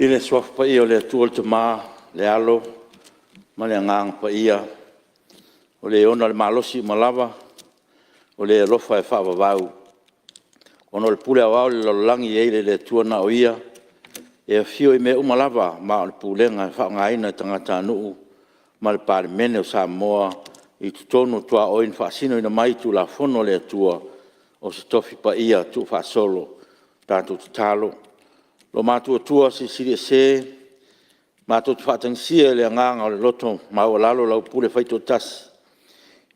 I le soaf pa ia o le atua le tamā, le alo, ma le angang pa ia, o le ona le malosi malawa, o le alofa e whaavavau. Ono le pule awao le lololangi eile le atua na o ia, e a fio i me umalawa ma o le pulenga e whaangaina e tangata anuu, ma le Palemene o Samoa, i tutonu tua oin whaasino ina mai tu la fono le atua, o se tofi pa ia tu whaasolo, tātou tutalo. Lo mātua tua si siri se, mātua tu whaatangsia le anganga o le loto, mau lalo lau pule whaito tasi.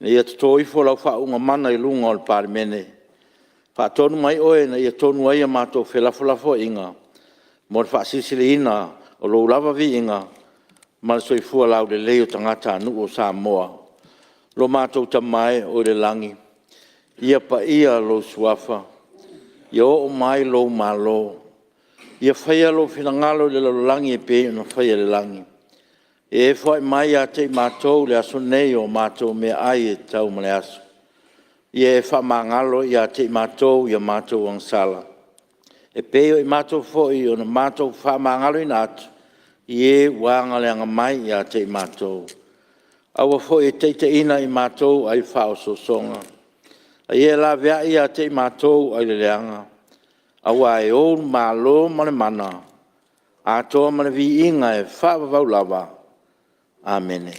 Na ia tuto ifo lau whaunga mana i lunga o le Palemene. Whaatonu mai oe na ia tonu aia mātua whelafolafo inga, mo le whaasisili ina o lo lava vi inga, ma le soifua lau le leo tangata anu o Samoa. Lo mātua tamai o le langi, ia pa ia lo suafa, ia o mai lo malo, ia whaia lo whingalo le langi e pe no whaia le langi. E whai mai a te mātou le aso nei o mātou me ai e tau male aso. Ia e wha mangalo ia te mātou ia mātou angsala. E peo i mātou fwoi o na mātou wha mangalo i nātu. Ie wanga le anga mai ia te mātou. Awa fwoi e teite ina i mātou ai whao so songa. A ie la vea ia te mātou ai le leanga. Awa e o malo male mana. A toa male vi inga e whaavavau lava. Amen.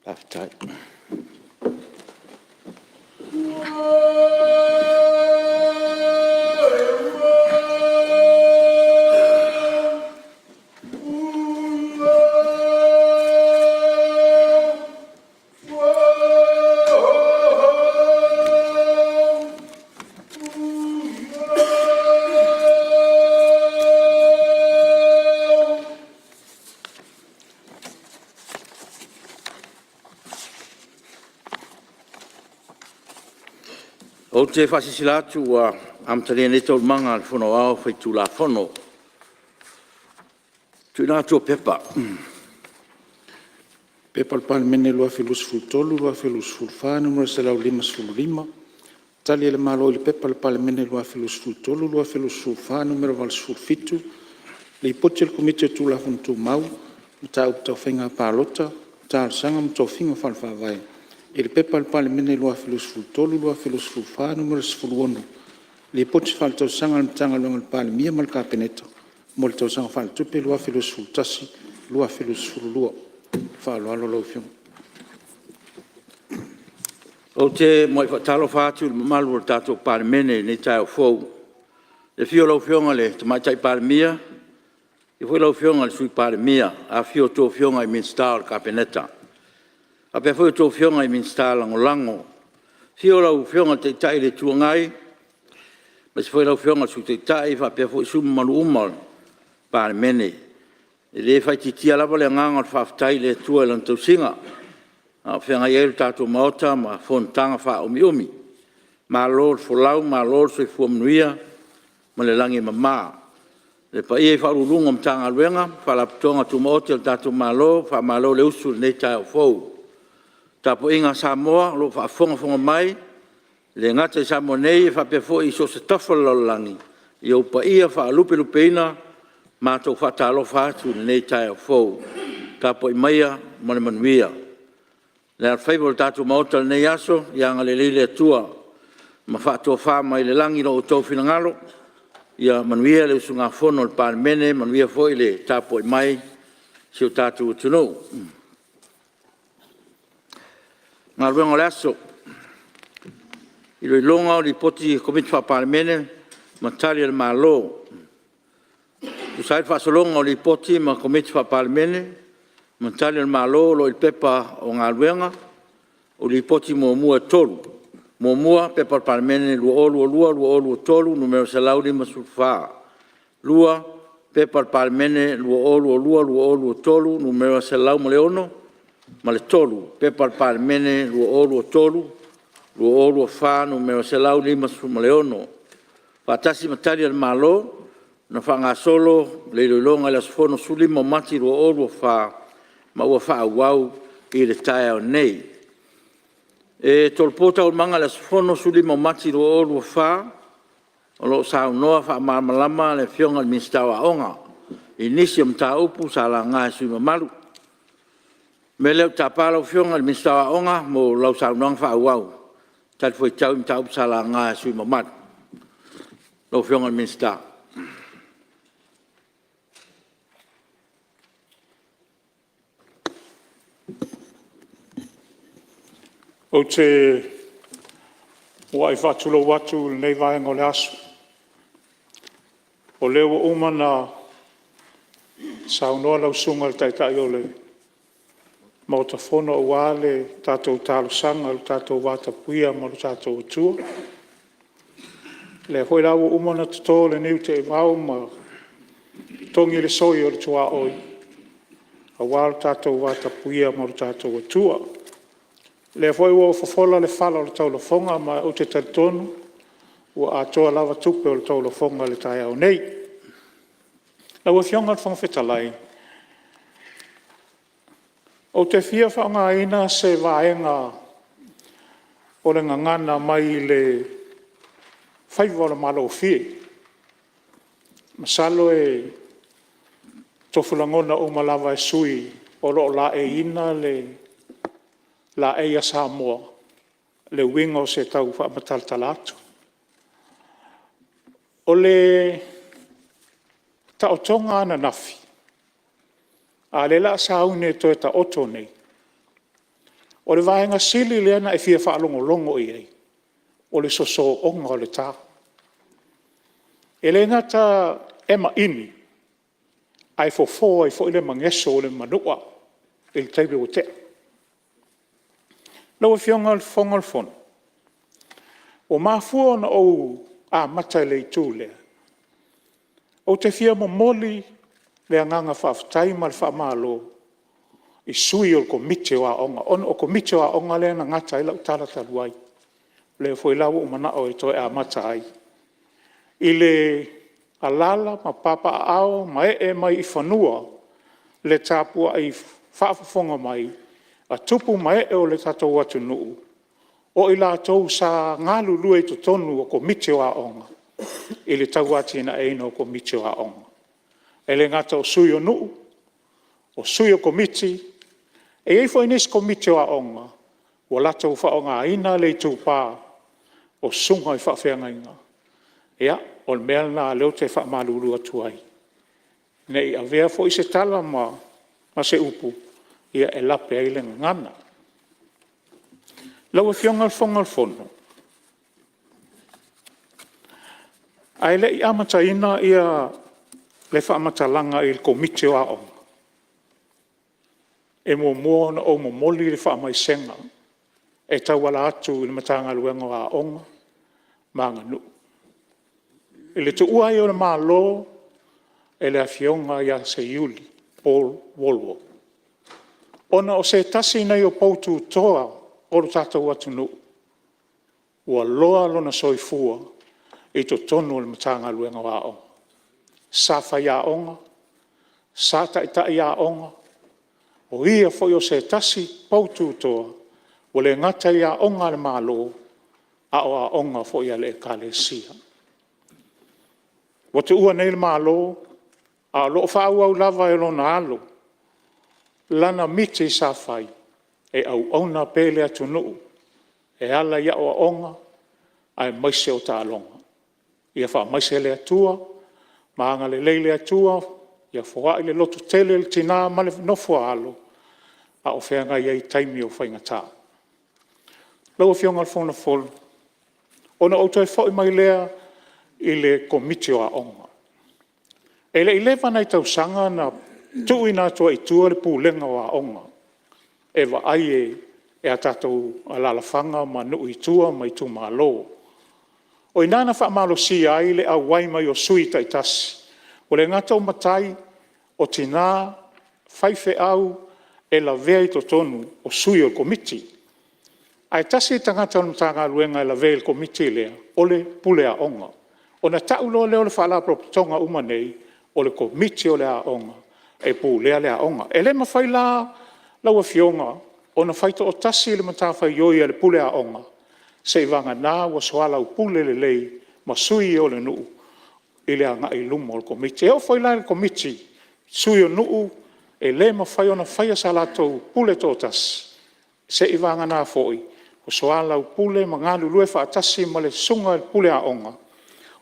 After o te whasisilatu a amtarea ne tau manga al whono au whaitu la whono. Tuna tō pepa. Pepa le Palemene lua filus fultolu, lua filus fulfa, numero se lau lima sfulurima. Tali le malo le pepa le Palemene lua filus fultolu, lua filus fulfa, numero val sfulfitu. Le ipoti le komite tu la funtu mau, mta upta whenga pālota, ta al sanga mta whinga falfa vai. E le pepa le Palemene lua filus fultolu, lua filus fulfa, numero sfuluonu. Le ipoti faltau sanga le mtanga longa le Palemia mal kapeneta. Mo le tau sanga faltupe lua filus fultasi, lua filus fululua. Falo alo lo fiong. O te moi whatalo whātu le malu o tātou Palemene ne tai o fōu. Le fio lau fionga le te mai tai Palemia, e fui lau fionga le sui Palemia, a fio tō fionga i minstā o kapeneta. A pe fui tō fionga i minstā lango lango. Fio lau fionga te tai le tuangai, ma se fui lau fionga su te tai, fa pe fui sumu manu umal Palemene. E le fai titia lava le nganga o whaftai le tua e lantau singa. A whenga ielu tātou maota ma Fonotaga wha omi omi. Ma lor folau, ma lor soi fuamnuia, ma le langi mamā. Le pa ie whaururunga mtanga luenga, whalaptonga tu maota le tātou ma lo le usu le nei tai o fōu. Tāpo inga Samoa, lo whaafonga mai, le ngata i Samoa nei, whapefo i so se tawhala langi. I au pa ia whaalupe lupeina, mātou whatalo whātu nei tai o fōu. Tāpo i maia, mone manuia. Le al whaibol tātou maota nei aso, ianga le leile atua. Ma whātua whā mai le langi no o tau whinangalo. Ia manuia le usunga whono le Palemene, manuia fōi le tāpo i mai. siu tātou tunu. Ngā ruenga le aso. I roi longa o li poti komiti wha Palemene, ma tali al malo. Usai whaasolonga o li poti ma komiti wha Palemene, ma tali al malo lo il pepa o ngā ruenga, o li poti mua tolu. Mua pepa Palemene lua olu tolu, numero salauri ma sulfaa. Lua pepa Palemene lua olu tolu, numero salau ma leono, ma le tolu. Pepa Palemene lua olu tolu, lua olu fa, numero salau lima ma leono. Fatasi matari al malo, na whanga solo, le loilonga le asfono suli ma mati lua olu fa, ma ua fa awau i le tae o nei. E tolpota o manga le asfono suli ma mati lua olu fa, o lo sa noa fa malama le fionga le minstawa onga. Inisi am ta upu sa la ngā sui mamalu. Me leo ta pala o fionga le minstawa onga mo lau sa noa fa awau. Tal foi tau im ta upu sa la ngā sui mamalu. Lo fionga le minstawa. O te wai whatulo watu nei vaenga o le asu. O leo umana saunoa lau sunga le taitai o le ma o ta whono o wale tātou tālo sanga o tātou wata puia ma o tātou atua. Le hoi lau umana tato le niu te wau ma tongi le soi o le tua oi. A wale tātou wata puia ma o tātou atua. Le foi o fofola le fala o le tau fonga ma o te tatonu o a toa lava tupe o le tau fonga le tai au nei. La ua fionga le fonga fetalai. O te fia whanga ina se vaenga o le ngangana mai le whaiwa le malo o fie. Masalo e tofulangona o malawa e sui o lo la e ina le la eia Samoa, le wingo se tau whaamataltalatu. O le taotonga ana nafi, a le la saune to e ta oto nei. O le vaenga sili le ana e fia whaalongo i ei, o le soso onga o le tā. E le ngata ema ini, ai fofo ai fo ile mangeso o le manua, il teibe o te. Lau e fionga al fonga al fono. O mafua na o a mata le itu lea. O te fia mo moli le anganga whaftai mal whamalo i sui o komite o a onga. O komite o a onga le na ngata i lau tala taluai. Le foi lau o mana o e toi a mata ai. I le alala ma papa ao ma e mai i whanua le tāpua i whaafafonga mai a tupu mai e o le tatou atu nuu. O i la tau sa ngalu lue to tonu o komite o a onga. I le tau ati na eina o komite o a onga. E le ngata o sui o nuu, o sui o komite, e eifo inis komite o a onga, o la tau wha onga aina le tūpā, o sunga i whawhianga inga. Ea, o le mea na leo te wha malulu atu ai. Nei a vea fo i se tala ma se upu, ia e lape ai le ngana. Lau e fionga al fonga al fono. Ai le i amata ina ia le wha amata langa i le komite o a onga. E mo mua na o mo moli le wha amai senga. E tau wala atu i le matanga luenga o a onga. Maanga nu. I le tu ua i o le maa lo e le a fionga ia se iuli. Paul Wolwo. Ona o se tasi nei o poutu toa o lo tātou atu nu. Ua loa lona soifua i to tonu o le matanga luenga o a onga. Sa whai a onga, sa taitai a onga, o ia foi o se tasi poutu toa, o le ngata i a onga le malo, a o a onga foi a le kale sia. O te ua nei le malo, a lo whau au lava e lona alo, lana miti i sa whai, e au ona pele atu nuu, e ala ia o a onga, ai maise o ta alonga. Ia wha maise le atua, maanga le leile atua, ia foa le lotu tele le tina ma le nofo alo a o fea ngai ai taimi o whaingata. Lau fionga le whona fol, ona o toi fo mai lea i le komiti o a onga. E le 11 nei tau sanga na tui nā tua i tua le pūlenga o a onga. E wa ai e a tātou alalawhanga ma nui i tua mai tu ma lo. O i nāna wha malo si ai le au wai mai o sui tai tasi. O le ngata o matai o tina whaife au e la vea i to tonu o sui o komiti. Ai tasi tangata o mtanga luenga e la vea i komiti lea o le pule a onga. O na taulo leo le whala propitonga umanei o le komiti o le a onga e pulea le a onga. E le mawhai la lau a fionga o na whaito o tasi le matawhai yoi e le pule a onga. Se vanga nā wa soala u pule le lei ma sui o le nuu i le anga i lumo o le komiti. E o whai la le komiti sui o nuu e le mawhai o na whai sa lato pule to tasi. Se i vanga nā foi o soala u pule ma ngā lulue wha atasi ma le sunga le pule a onga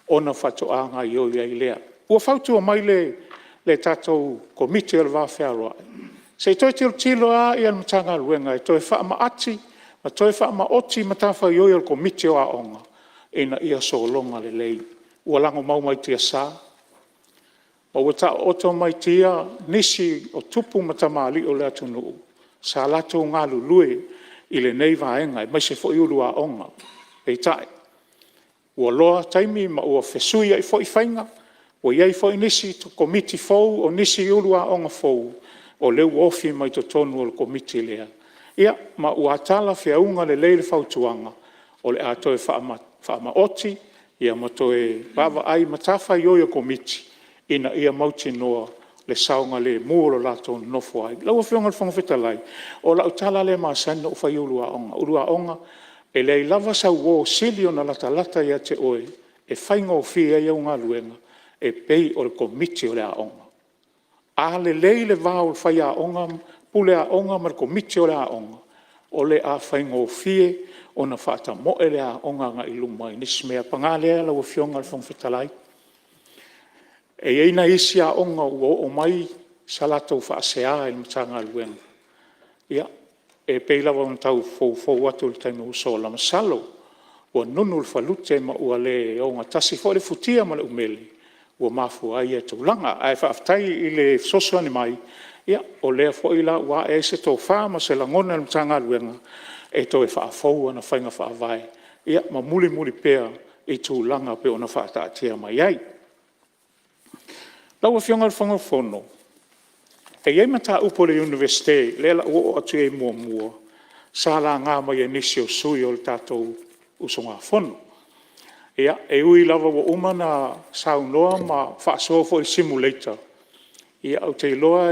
o na whatoanga i o i lea. Ua whautua mai le tātou komiti o le wāwhea roa. Se i toi tilo a i al matanga luenga, i toi wha ma ati, ma toi wha ma oti ma tāwha i o i al komiti o a onga, ina ia so longa le lei. Ua lango mau mai tia sā. Ma ua ta oto mai tia nisi o tupu ma tamali o le atu nuu. Sa lato ngā lulue i le nei vaenga, i mai se fo i ulu a onga. E tai. Ua loa taimi ma ua fesui ai fo i whainga, ua iai fo i nisi to komiti fou o nisi ulu a onga fou, o leu ofi mai to tonu o le komiti lea. Ia, ma ua atala whiaunga le leile fautuanga, o le atoe whaama oti, ia ma toe bava ai matawha i oia komiti, ina ia mauti noa le saunga le muolo lato nofo ai. Lau a whionga le whangawhitalai, o la utala le maasana o whai ulu a onga. Ulu a onga, e lei lava sa uo sili o na lata ia te oe, e whainga o fia ia unga luenga, e pei o le komiti o le a onga. A le lei le vau le whai a onga, pule a onga ma le komiti o le a onga, o le a whainga o fie, o na whaata moe le a onga nga ilumai, nisi mea pangalea lau a whionga le whangawhitalai. E eina isi a onga ua o mai salatou whaasea il matanga luenga. Ia, e peilawa un tau fou atu le taimi uso la masalo, ua nunu le whalute ma ua le o ngā tasi fo le futia ma le umeli, ua mafu ai e taulanga, ai whaaftai i le soso ani mai, ia, o lea fo i la ua e se tō wha ma se langona le matanga luenga, e tō e whaafou ana whainga whaavai, ia, ma muli pea i tūlanga pe ona whaataatia mai ai. Lau a whionga le whangafono, e iei mata upo le universite, le la o atu e mua, sa la ngā mai e nisi o sui o le tātou usonga fono. Ia, e ui lava wa umana sa unoa ma whaasoa fo i simulator. Ia, au te iloa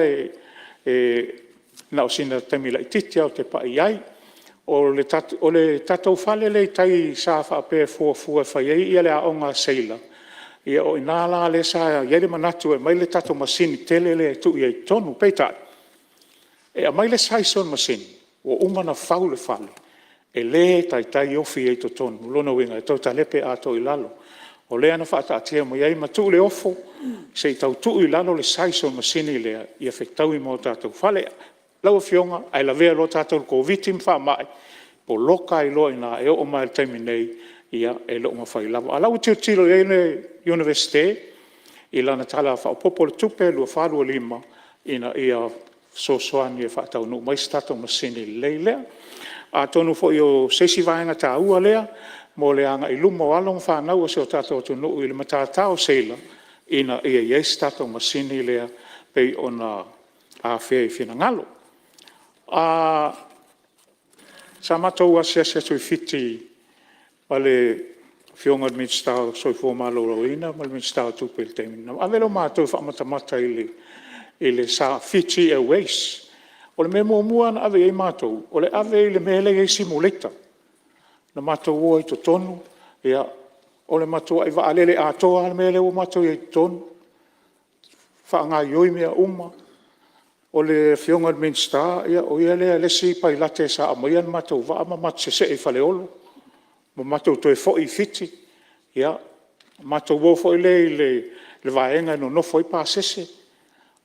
na o sina tamila i titia o te pa iai, o le tātou whale le tai sa whaapea fua whaiei, ia le a onga seila. Ia o ina la le sa iele manatu e mai le tato masini tele le tu i tonu peitai. E a mai le saison masini, o umana whau le whale, e le tai ofi e to tonu, lona winga e tau talepe a to i lalo. O le ana whaata atia mo iai matu le ofo, se i tau tu i lalo le saison masini lea, ia whektau i mo tātou whale. Lau whionga, ai la vea lo tātou ko vitim wha mai, po loka i lo ina e o mai taimi nei, ia e lo ma fai lava. Alau tilo e ne universite, i lana tala wha popo le tupe, lua whalua lima, ina ia sosoani e whaatau nu, mai stato masini leilea. A tonu fo i o sesi vaenga tā ua lea, mo le anga i luma o along whanau o se o tātou atu nu, i le matātao seila, ina ia iei stato masini lea, pei ona a whea i whina ngalo. Sa matou asia tui fiti, ale whionga le minstau soi fō malo roina, ma le minstau tupe le teimina. A velo mātou whamatamata i le sa fiti e weis. O le me mua na ave ei mātou, o le ave i le mele ei simulator. Na mātou ua i to tonu, ia, o le mātou ai vaalele atoa le mele o mātou i tonu. Whaanga ioi mea uma, o le whionga le minstau, ia, o ia lea lesi pai late sa amoian mātou, va ama matse se e whale olo. Ma matou toe fo i fiti, ia, matou wo fo i le vaenga no fo i pasese,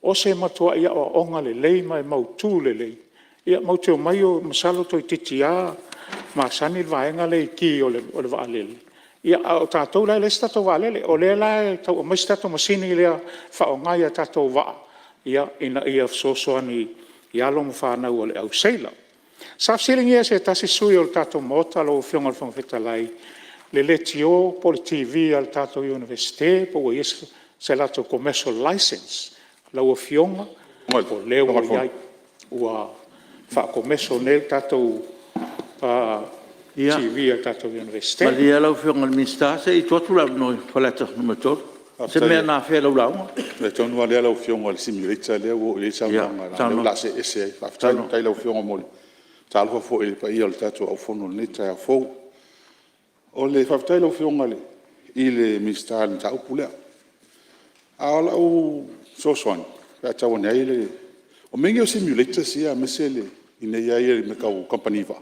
o se matua ia o onga le lei mai mautu le lei. Ia mauteo mai o masalo toi titia ma sani vaenga le ki o le vaalele. Ia o tātou lai le stato vaalele, o le lai tau o mai stato masini lea whaonga ia tātou vaa. Ia ina ia sosoani ia lo mwhanau o le au seila. Saf siling ia se tasi sui o le tātou mota lo fionga le whangwhetalai. Le letio poli TV al tātou universite, po o yes se lato commercial license. Lau o fionga, o leo o iai, ua wha commercial ne tātou TV al tātou universite. Ma lia lau fionga le minsta, se i tuatu lau noi, whaleta numator. Se mea nā whea lau lau. Le tonu alea lau fionga le simulator lea o le saunanga. Leu la se ese, tai lau fionga mole. Tāluha fo e pa ia le tātou au fono le neta a fou. O le whaftai lau fionga le, i le minsta le tau pulea. A o lau sosoani, pia tau ane ai le, o mengi o simulator sia mese le, ina ia ia me kau company va.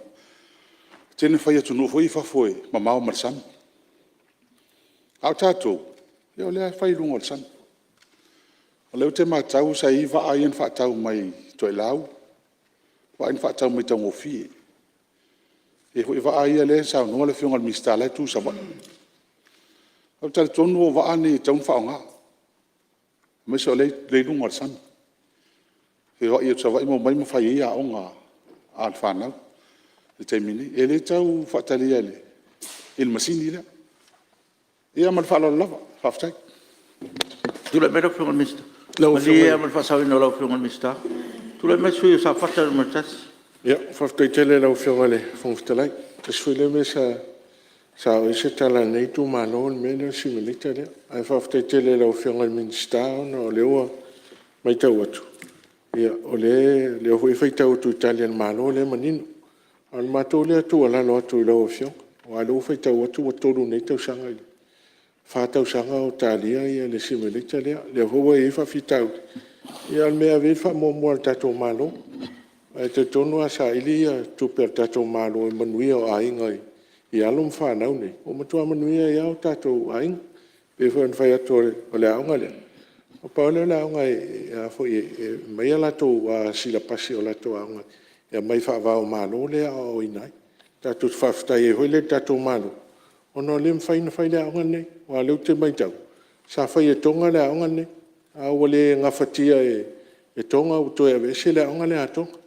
Tene whai atu no foi fafoe, ma mao marsam. Au tātou, ia o lea whai lunga le san. O leo te mātau sa i va aien whaatau mai toi lau, wa in whaatau mai tau ngofie. E hoi va aia le sa noa le fionga le mista lai tu sa wana. Au tale tonu o va ane tau mwhaonga. Mai se o le lunga le san. E wa ia tsa wa imo mai mawhai ia onga a le whanau. Le taimini. E le tau whaatali ele. E le masini lea. Ia mal whaala lava. Whaftai. Tula mera fionga le mista. Ma lia mal whasau ino lau fionga le mista. Tula mera sui o sa whata le martasi. Ia, whaftai tele lau fionga le whangwhitalai. Te suile me sa o ise tala nei tu malo le mele o similita lea. Ai whaftai tele lau fionga le minsta o leoa mai tau atu. Ia, o le hui whai tau atu Italian malo le manino. Al mato le atu ala lo atu lau o fionga. O alo whai tau atu o tolu nei tau sanga i. Whātau sanga o tālia ia le similita lea. Le hoa e whawhitau. Ia al mea vei whamomoa al tatou malo. E te tonu a sa ili ia tupe al tatou malo e manuia o ainga i alum whanau nei. O matua manuia i au tatou ainga. Pe whan whai atu o le aunga lea. O pa ole o le aunga e mai a latou a sila pasi o latou aunga. E mai whaavao malo lea o inai. Tatou whaftai e hoi le tatou malo. Ono le mwhaina whai le aunga nei. Wa leu te mai tau. Sa whai e tonga le aunga nei. A wale ngawhatia e tonga u toe avese le aunga le atonga.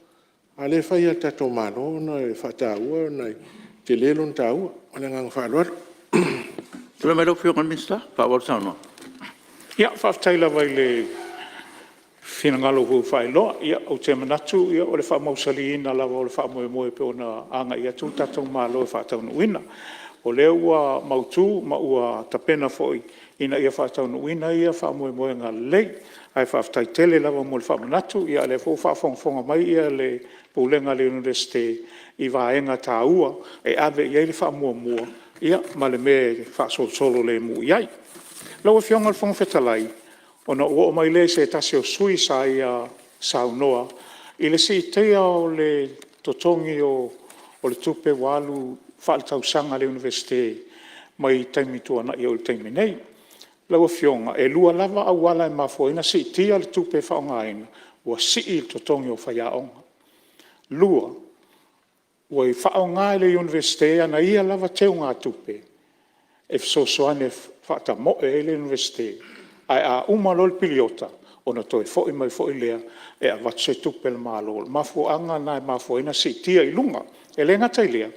A le whai a tatou malo na e whataua na te lelon taua. O le ngang whaaloar. Tula mera fionga le mista, whaawar sauno. Ia, whaftai lava i le whinangalo hu whai loa. Ia, o te manatu, ia, o le whaamausali ina lava o le whaamoe pe ona anga ia tu tatou malo e whaatau nuina. O leo ua mautu, ma ua tapena foi ina ia whaatau nuina ia whaamoe ngā lei. Ai whaftai tele lava mo le whaamanatu, ia le fo whaafonga mai ia le Pulenga le universite i vaenga tā ua, e ave iai le whaamuamua, ia ma le me whaasolo le mu iai. Lau e fionga le whangwhetalai, ona ua o mai le se tasi o sui sa ia saunoa, i le si teia o le totongi o le tupe walu whaalitausaga le universite mai taimitua na i o le taimi nei. Lau e fionga, e lua lava au wala e mafoina si tia le tupe whaongaina, ua si i le totongi o whaiaonga. Lua, ua i whaonga le universite ana ia lava teo ngā tupe, e fsosoane whaata moe le universite, ai a umalo le piliota, ona toi foi mai foi lea, e a vatse tupe le malo, mafuanga na e mafoina si tia i lunga, e le ngata i lea.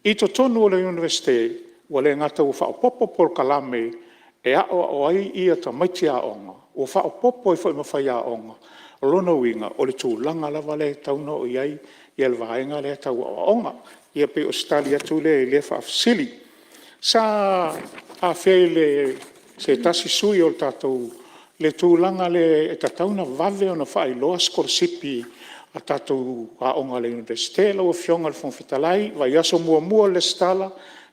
I to tonu o le universite, ua le ngata ua whaopopo por kalame, e a o ai ia ta maiti a onga, ua whaopopo i foi mawhai a onga, lona winga o le tūlanga lava le tauna o iai, ia le vaenga le tau a onga, ia pe Australia tu le le whaafsili. Sa a whei le se tasi sui o tātou, le tūlanga le e tatauna vave o na whai loa skorsipi a tātou a onga le universite, lau fionga le whangwhitalai, vai aso mua le stala,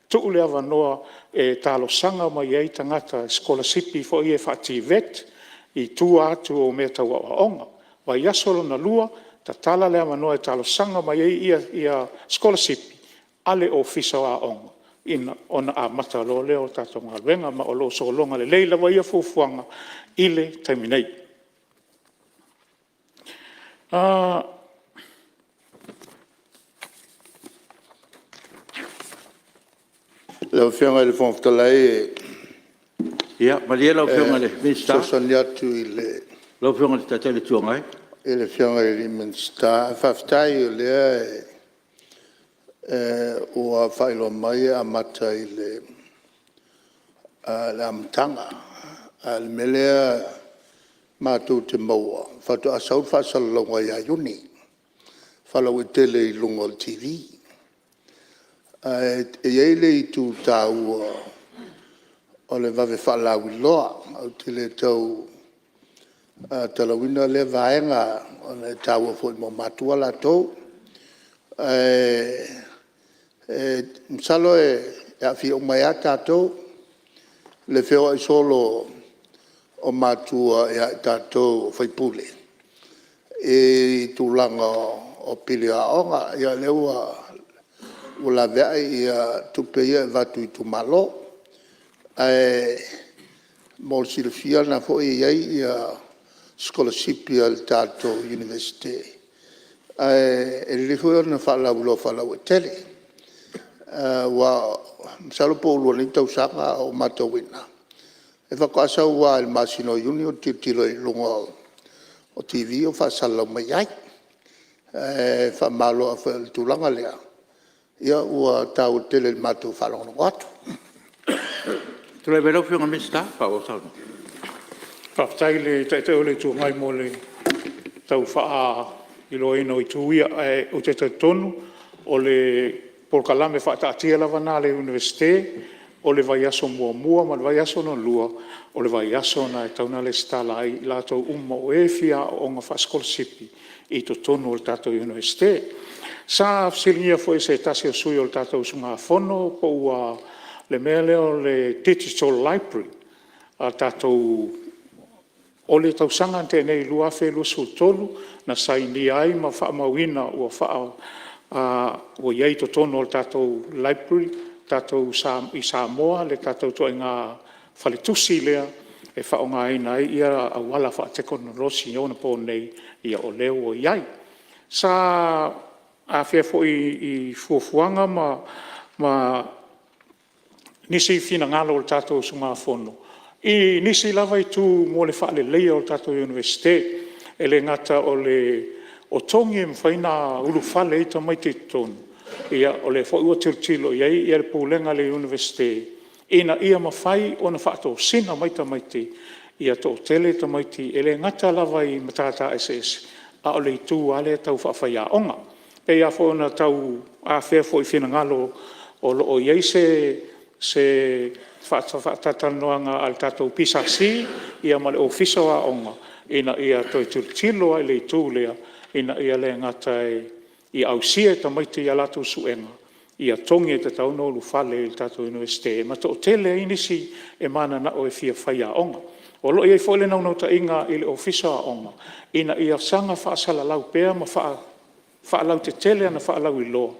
tuu le avanoa e talo sanga mai ei tangata skolasipi fo i e whaativet, i tū atu o mea tau a onga. Vai aso na lua, ta tala le avanoa e talo sanga mai ei ia skolasipi, ale o fisa a onga. Ina ona a mata lo leo tātou ngalwenga, ma o lo so longa le leila vai a fufuanga, ile taiminei. Lau whianga le whangwhtalai Ia, ma lia lau whianga le minsta. sosani atu i le Lau whianga le tatai le tuangai. i le whianga i le minsta. Whawhtai o lea ua whailo mai a mata i le amtanga. Le melea mātou te maua. Whatu asau whasalonga i a yuni. Whalau i tele i lunga o TV. E eile i tū tāua o le vave whalau i loa. Au te le tau talawina le vaenga o le tāua fwoi mo matua la tau. Msalo e awhi o mai a tātou. Le wheo i solo o matua e a tātou whaipule. E tūlanga o pili a onga i a leua ula vea i tupe ia vatu i tu malo. Mol silfia na fo i ai i scholarship i al tato university. E lihu na fala ulo fala o tele. Wa msalo po ulo ni tau sanga o mato wina. E whakasa ua il masino uni o titilo i lunga o TV o whasala mai ai. Whamalo a whaitulanga lea. Ia ua tau tele matu whalonga watu. Tule me lau whianga minsta, whao tauna. Whaftai le taitau le tū ngai mo le tau wha i loa ino i tūia o te tonu o le polkalame whaatia lava nā le universite o le vai aso mua ma le vai aso no lua o le vai aso na e tauna le stala ai lātou o e fia o ngā whaskolsipi i to tonu o le tātou universite. Sa silingia foi se tasi o sui o le tātou sunga fono po ua le mea leo le digital library a tātou o le tausanga tēnei lua whelua sultolu na saini ai ma wha mawina ua wha o iei to tono o le tātou library tātou i Samoa le tātou toa ngā whaletusi lea e wha o ngā ina ia a wala wha teknolosi o na po nei ia o leo o iei. Sa a fia fo i fuafuanga ma nisi fina ngalo o tātou sunga fono. I nisi lava i tū mo le whaale leia o tātou universite e le ngata o tongi e mwhaina ulu whale i ta mai te tonu. Ia o le whaua tilo iei i le pūlenga le universite. Ina ia mawhai o na whaatou sina mai ta maiti ia to tele ta maiti e le ngata lava i matata SS a o le tū ale tau whaafaya onga. Pe ia fo na tau a fea fo i fina ngalo o iei se whaatatanoanga al tātou pisasi ia ma le ofiso a onga ina ia toi tilo ai le tūlea ina ia le ngata i ausia ta maiti ia latu suenga ia tongi te tauno lu fale il tātou universite ma to tele inisi e mana na o e fia whaia onga o lo ia fo le nau ta inga i le ofiso a onga ina ia sanga whaasala lau pea ma whaalau te tele ana whaalau i loa.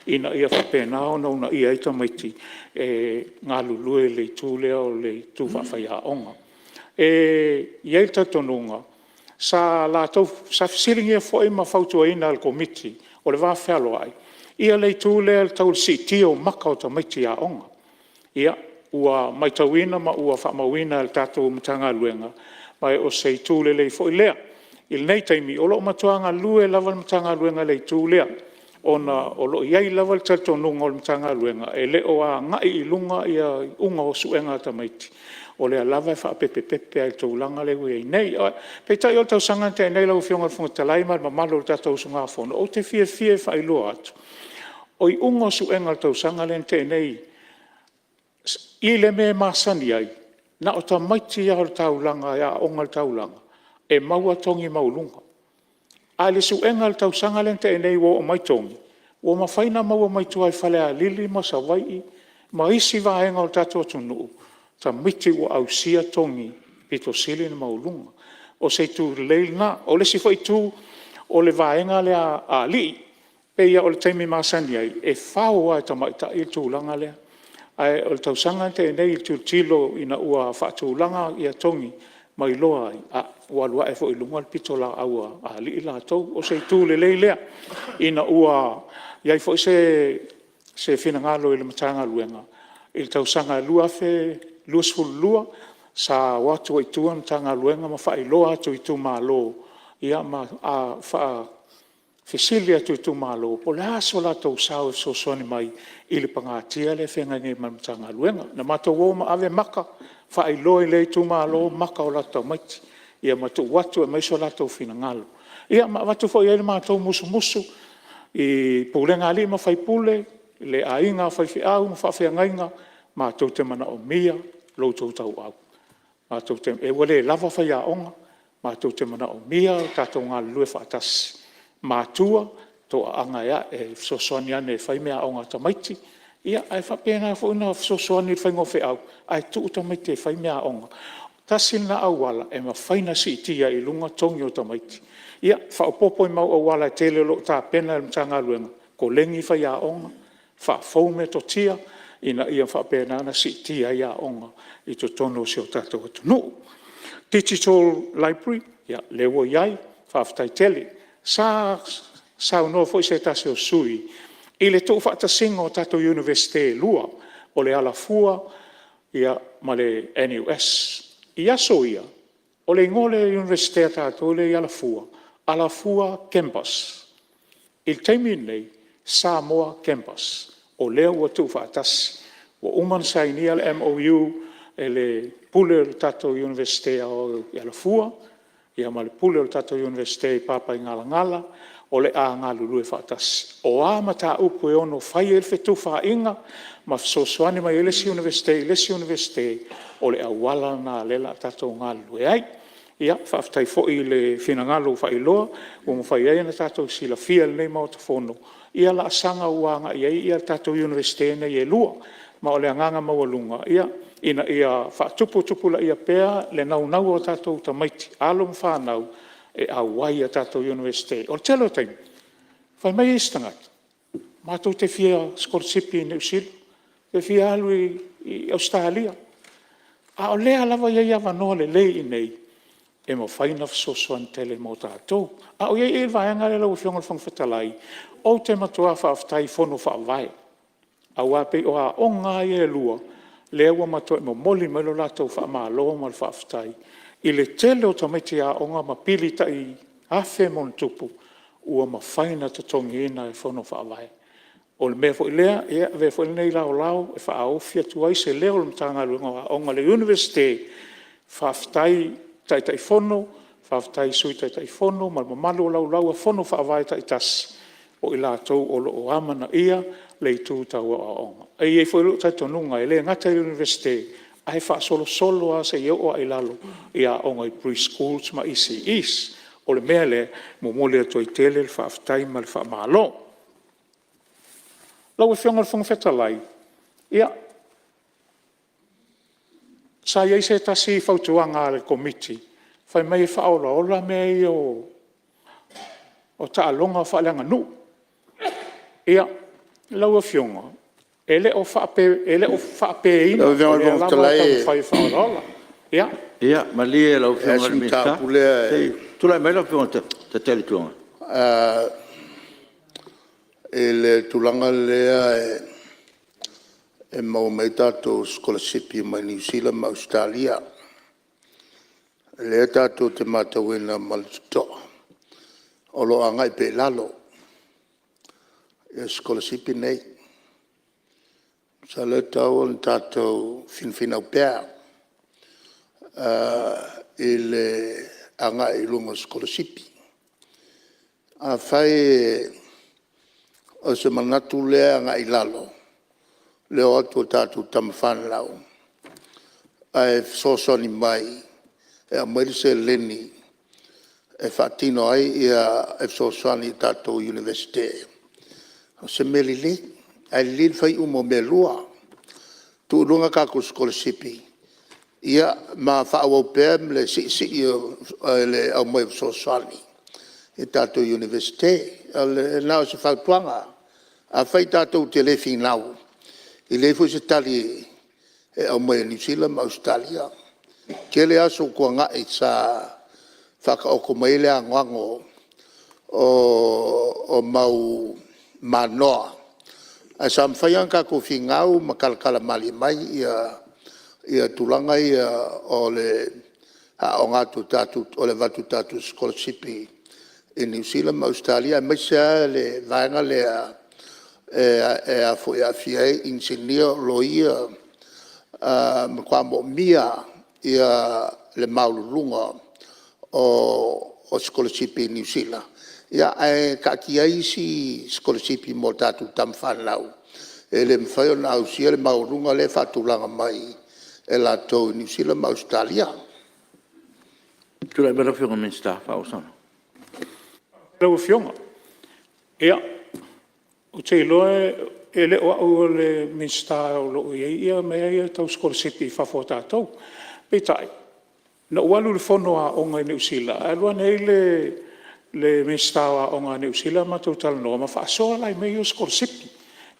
Ina ia whapena o na ia ita maiti ngā lulue le tūlea o le tū whawhai onga. Iei tatonunga, sa fisilingia fo ma whautua ina al komiti o le whawhalo ai. Ia le tūlea le taul si tio maka o ta maiti a onga. Ia ua maitawina ma ua whamawina le tātou matanga luenga. Mai o sei tūle le fo i lea. Il nei taimi, o lo matuanga lue lava matanga luenga le tūlea. Ona o lo iai lava le tatonunga o le matanga luenga. E leo a ngai i lunga ia unga o suenga ta maiti. O lea lava e wha pepe ai taulanga le ui nei. Pei tai o tau sanga te nei lau fionga le fungatalai ma malo le tatou sunga fono. O te fie wha ilua atu. O i unga o suenga le tau sanga le te nei. I le me masani ai. Na o ta maiti ia o le taulanga ia onga le taulanga. E maua tongi maulunga. A le suenga le tausanga le te nei wo o mai tongi. Wo mawhaina maua mai tua i whale a lili ma sa wai ma isi vaenga o tato tunu. Ta miti wo au sia tongi pito sili na maulunga. O se tu leilna, o le si fai tu o le vaenga le a li. Pe ia o le taimi masani ai. E whao ai ta maita i tūlanga lea. Ai o le tausanga te nei i tūtilo ina ua whaatūlanga i a tongi. mai loa ai a walua e fo i lunga pito la au a li la tau o se tu le lea ina ua iai fo se fina ngalo i le matanga luenga il tau sanga lua fe lua lua sa watu i tuan tanga luenga ma fa i loa tu i tu malo ia ma a fa Fisilia tu malo po la so la tau sao so soni mai i le pangatia le fenga ni mamtanga luenga na mato wo ma ave maka fa i loi le tu malo maka o la tau maiti ia matu watu e mai so la tau fina ngalo ia ma watu fo ia le mato musu musu i pulenga ali ma fai pule le ainga fai fi au ma fa ngainga ma tau te mana o mia lo tau tau au ma tau te e wale lava fai a onga ma tau te mana o mia tatou ngā lue fa atasi matua to anga ya e sosoani ane fai mea onga tamaiti ia ai fa pena fo na sosoani fai ngo fe au ai tu tamaiti fai mea onga tasina awala e ma faina si tia i lunga tongi o tamaiti ia fa popo i mau awala tele lo ta pena le mtanga luenga ko lengi fai a onga fa faume to tia ina ia fa pena na si tia ia onga i to tono si o tato no digital library ia lewo iai fa aftai tele sa no foi se tasi o sui i le tō whaatasinga o tato universite lua o le alafua ia ma le NUS i aso ia o le ngole universite tato le alafua campus il teimin nei Samoa campus o leo ua tō whaatasi o uman sainia le MOU e le pule le tato universite o alafua ia ma le pule o tato universite papa i ngala o le a ngalu lue whaatasi. O a mata upu e ono whai e whetu whainga ma sosoani mai e lesi universite o le awala na lela tato ngalu e ai. Ia, whaftai fo i le whina ngalu whai loa, o mo whai eina tato sila fia le nei mao ta whono. Ia la asanga uanga ia tato universite nei e lua, ma o le anganga mawalunga. Ina ia whaatupu la ia pea le nau o tatou tamaiti. Alo mwhanau e awai a tatou universite. O telo taimi, whai mai istangat. Mātou te fia skorsipi i New Zealand, te fia alu i Australia. A o lea lava ia wanoa le lei i nei, e mo whaina fsosoan tele mo tātou. A o iei ilvaenga le lau fionga whangwhetalai, o te matua whaaftai fono whaavai. A wape o a onga e lua, le ua mato e mo moli mai lo latou whaamaloa ma le whaaftai. I le tele o tamaiti a onga ma pili ta i afe mon tupu, ua ma whaina tatongi ina e whono whaavai. O le mea fo i lea, ea ve fo i nei lao, e whaaofia tuai se leo le mtanga luenga a onga le universite, whaaftai tai whono, whaaftai sui tai whono, ma malu lau a whono whaavai tai tasi. O i latou o lo o amana ia, le i tūtau a onga. E fo i lo tai tonunga, e le ngata i universite, ai wha solo a se iau a ilalo, i a onga i preschools ma isi is, o le mea le, mo mole a toi tele, le whaaftai ma le whaamalo. Lau e whionga le whangwhetalai, ia, sa iei se tasi whautuanga le komiti, whai mai whaola ola mei o taalonga whaaleanga nu. Ia, lau e whionga, ele o whaape ina, o le lama tam whai whaola ola. Ia. Ia, ma li e lau whionga le mista. Tula mai lau whionga te tele tuonga. Le tulanga lea e mau mai tātou scholarship mai New Zealand ma Australia. Lea tātou te matawina maltoa. O lo angai pe lalo. E scholarship nei. Sa le tau on tātou finfinau pēr. E le angai lunga scholarship. A whai o se manatu lea angai lalo. Leo atu tātou tamawhana lau. Ai sosoni mai, e a marise leni, e whaatino ai ia e sosoni tātou universite. O se meli li, ai li whai umo me lua. Tu runga kako skolasipi. Ia ma whaawau pēm le si le au mai sosoni. E tātou universite, nao se whautuanga. A whai tātou te lefi nau. I le fu se tali e au mai New Zealand, Australia. Kele aso kua ngai sa whakaoko mai lea ngango o mau manoa. A sa mwhaiang ka ko whingau makalakala mali mai ia tulanga ia o le o ngātu tātu, o le watu tātu scholarship in New Zealand ma Australia. Mai sea le vaenga lea e a fo ia fiai insinia loia kwa mo mia ia le maulunga o scholarship in New Zealand. Ia e ka kia isi scholarship mo tātu tamwhanau. E le mwhaio na ausia le maulunga le whatulanga mai e la tau New Zealand ma Australia. Tula bera whionga minsta whaosana. Lau whionga. Ia, o te iloe e le o le minsta o lo ia mea ia tau scholarship i whafo tātou. Peitai, na ualu le whonoa o ngai New Zealand. Alua nei le minsta o ngai New Zealand ma tau tala noa ma whaasoa lai mea o scholarship.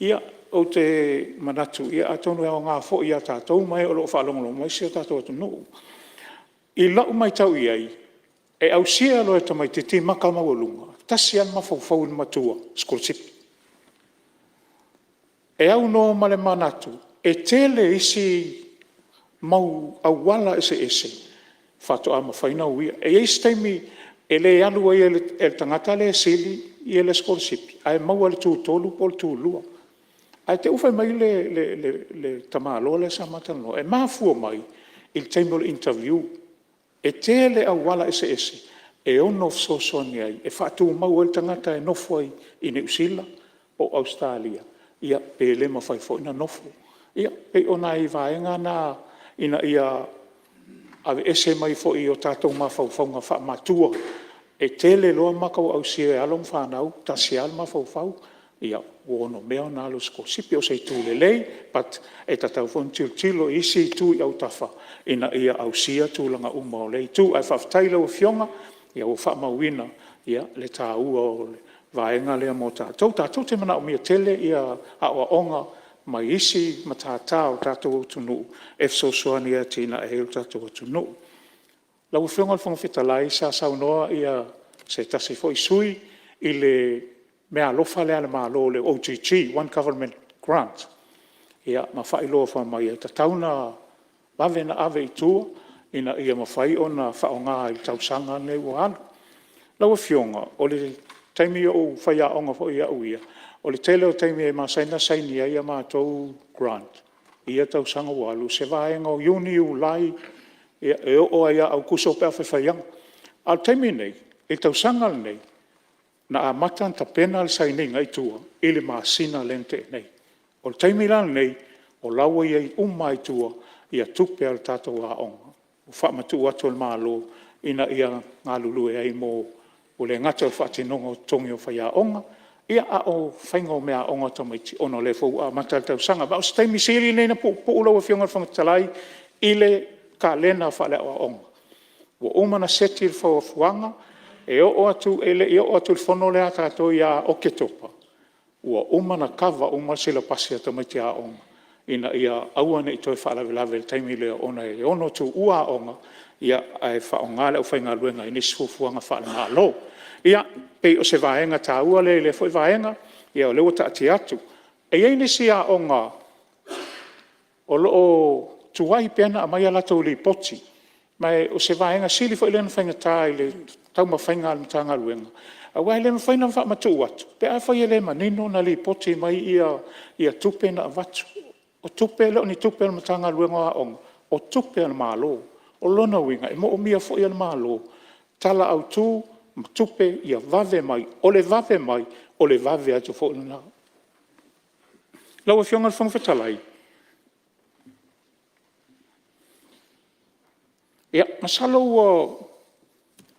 Ia, o te manatu, ia atonu o ngā fo ia tātou mai o lo whaalongolo mai sia tātou atu nuu. I lau mai tau iai, e au sia alo e tamai te maka mawalunga, tasi an mawhauwhau ni matua, scholarship. E au no male manatu, e tele isi mau au wala ese, whato ama whaina uia. E eis taimi, e le alu e tangata le sili i le scholarship, ai mau ale tū tolu pol tū lua. Ai te uwhai mai le tamalo le sa matano, e mafua mai, il taimo le interview, e tele au wala ese, e ono fsosoni ai, e whatu mau el tangata e nofo ai i New Zealand o Australia. Ia, pe le mawhai fo ina nofo. Ia, pe ona i vaenga na ina ia ave ese mai fo i o tātou mawhauwhaunga wha matua. E tele loa makau au sia e along whanau, tasi al mawhauwhau. Ia, uono mea na alo skosipi o sei tūle lei, pat e tatau fon tilo isi tū i au tafa. Ina ia au sia tūlanga umao lei tū, ai whaftaila o fionga, ia o whamawina, ia le tā ua o le vaenga lea mo tātou. Tātou te mana o mia tele ia a oa onga mai isi ma tātā o tātou o tunu, e fsosoani e tina e heo tātou o tunu. Lau fionga le whangawhitalai sa saunoa ia se tasi fo i sui i le mea alofa lea le malo le OGG, One Government Grant. Ia ma whai loa wha mai e tatauna wawe na ave i tua, ina ia ma whai o na whaonga i tausanga nei wa alu. Lau fionga, o le taimi o whai a onga fo ia uia, o le tele o taimi e ma saina sainia ia ma tau grant. Ia tausanga wa alu, se vaenga o Juni u lai, e o ia au kuso pea whaiang. Al taimi nei, e tausanga nei, na a matan ta pena al saininga i tua, ili maa sina lente nei. O le taimi lan nei, o lawa iei umma i tua, ia tupe al tātou a onga. O whamatu atu al malo, ina ia ngā lulu e ai mō, o le ngata o whatinonga o tongi o whai a onga, ia a o whainga o mea onga tamaiti, ono le fau a mata al tau sanga. Ba o se taimi siri nei na po ulawa whionga whangatalai, ile ka lena whale o a onga. O umana seti il whau a fuanga, e o atu il whono lea tātou ia o ke topa. Ua umana kawa umana sila pasi ata mai te a onga. Ina ia aua nei toi whaalawe le taimi lea ona e ono tu ua onga, ia ai whaongale o whainga luenga i nisi fufuanga whaala ngā lo. Ia pei o se vaenga tā ua le fwoi vaenga, ia o lewa ta ati atu. E ei nisi a onga o loo tuwai pena a mai alatou li poti. Mai o se vaenga sili fwoi lena whainga tā i le tau ma whainga al mtanga luenga. A wai le mawhaina mwha matu atu. Pe a whai le manino na li poti mai ia tupe na avatu. O tupe leo ni tupe al mtanga luenga a onga. O tupe al malo. O lona winga. E mo o mia fwoi al malo. Tala au tu, ma tupe ia vave mai. O le vave mai, o le vave atu fwoi luna. Lau a fionga whangwhetalai. Ia, masalo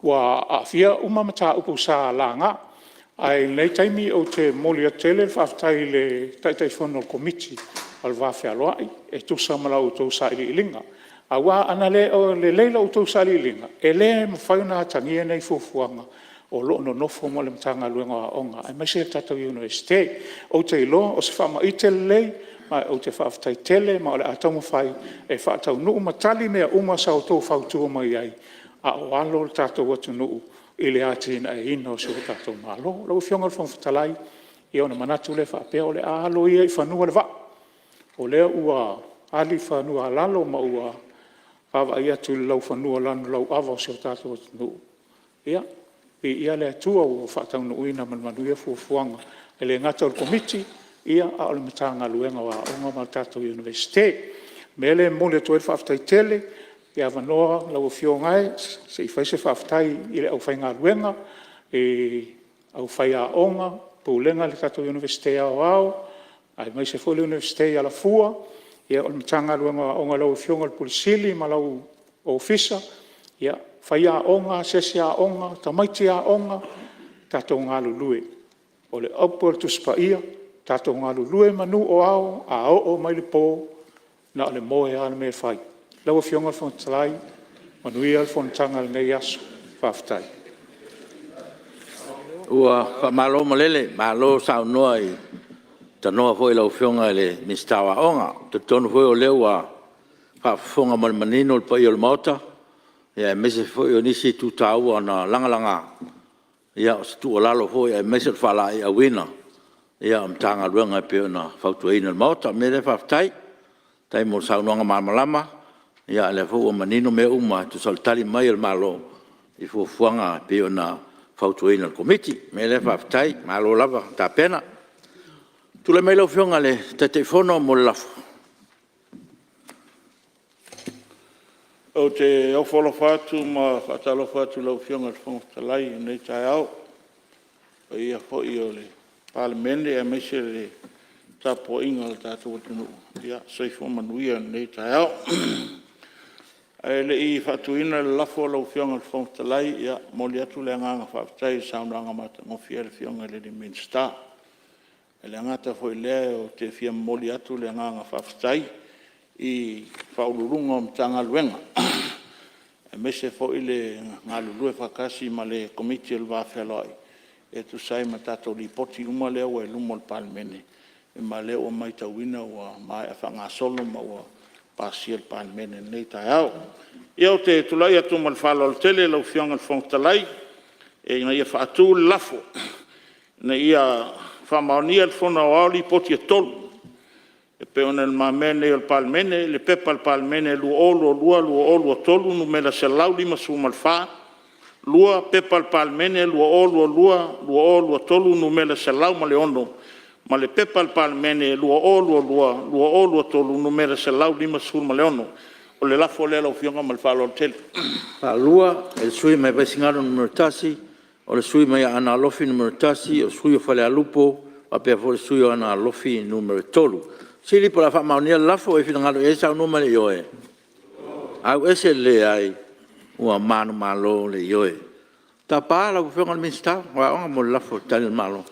wa afia umamata upu sa langa. Ai nei taimi o te moli a tele whaftai le taitai whono komiti al wafe aloai. E tusa mala o tau sa ili ilinga. A wā ana le o le leila o tau sa ili ilinga. E le mwhaiuna tangia nei fufuanga. O lo no nofo mo le mtanga luenga a onga. Ai maise tatau universite. O te ilo o se whama i te lei. mai o te whaafatai tele, ma o le atau mawhai e whaatau nuu matali mea uma sa o tō whautua mai ai, a o alo le tātou atu nuu i le atina e ina o se o tātou malo. Lau whionga le whangwhatalai, i ona manatu le whaapea o le alo ia i whanua le wa. O lea ua ali whanua lalo ma ua awa ia tu lau whanua lanu lau awa o se o tātou atu nuu. Ia, ia le atua o whaatau nuu ina manuia fuafuanga. E le ngata o le komiti, ia a o le matanga luenga wa onga ma tātou universite. Me le mole to e whaafatai tele, ia wanoa lau whiongai, se i whaise whaafatai i le au whainga luenga, e au whai a onga, pūlenga le tātou universite au au, ai mai se fo le universite ala fua, ia o le matanga luenga wa onga lau whionga le polisili, ma lau ofisa, ia whai a onga, sesi a onga, tamaiti a onga, tātou ngā lulue. O le aupu al tuspa ia, tātou ngā lulue manu o au, a o mai le pō, na le moe ana me whai. Lau whionga le whantalai, manuia le whanatanga le nei asu, whaafatai. Ua whamalo malele, malo sao noa i tanoa hoi lau whionga le mistawa onga, te tonu hoi o leo a whaafonga manino le pai o le maota, ia e mese hoi o nisi tu tāua na langalanga, ia o situ o lalo hoi e mese whala i awina, ia am tanga ruanga pe ona whautuaina le maota, me le whaafatai, tai mo sao noanga malama, ia le fo manino me uma tu saltali mai el malo i fo fuanga pe ona fautuina el komiti me le faftai malo lava ta pena tu le mai lo fionga le te telefono mo la o te o folo fatu ma fatalo fatu lo fionga fo talai nei tai au ia fo i ole Palemene e mese le tapo inga le tatu tunu ia sei fo manuia nei tai au le i fatuina le lafo lo fionga fo talai ia mo le atu le nganga fatai saunanga mata mo fiel fionga le minsta le ngata fo le o te fia mo le atu le nganga fatai i faulurunga mtanga luenga e mese fo ile ngalu fa kasi ma le komiti le va feloi e tu sai matato li poti uma le o lumo Palemene e ma le o mai tawina o mai fa nga solo ma o pasiel Palemene nei tai au io te tulai atu mal falo le tele lo fionga fontalai e na ia fa atu lafo na ia fa maonia le fona o li poti tol e pe ona le mamene o Palemene le pepa le Palemene lu olo tolu no mela se lauli ma su mal fa lua pepa le Palemene lu olo tolu no mela se lau ma le ono ma le pepa le Palemene lu olo tolu no mela se lau lima su ma le ono o le lafo le lo fionga mal falo tel pa lua el sui mai basingaro numero tasi o le sui mai ana lofi numero tasi o sui o fale alupo a pe fo sui o ana lofi numero tolu sili por la fama unia lafo e fina ngalo esa o numero yoe au ese le ai ua manu malo le yoe ta pa la fionga le minsta wa onga mo lafo tali malo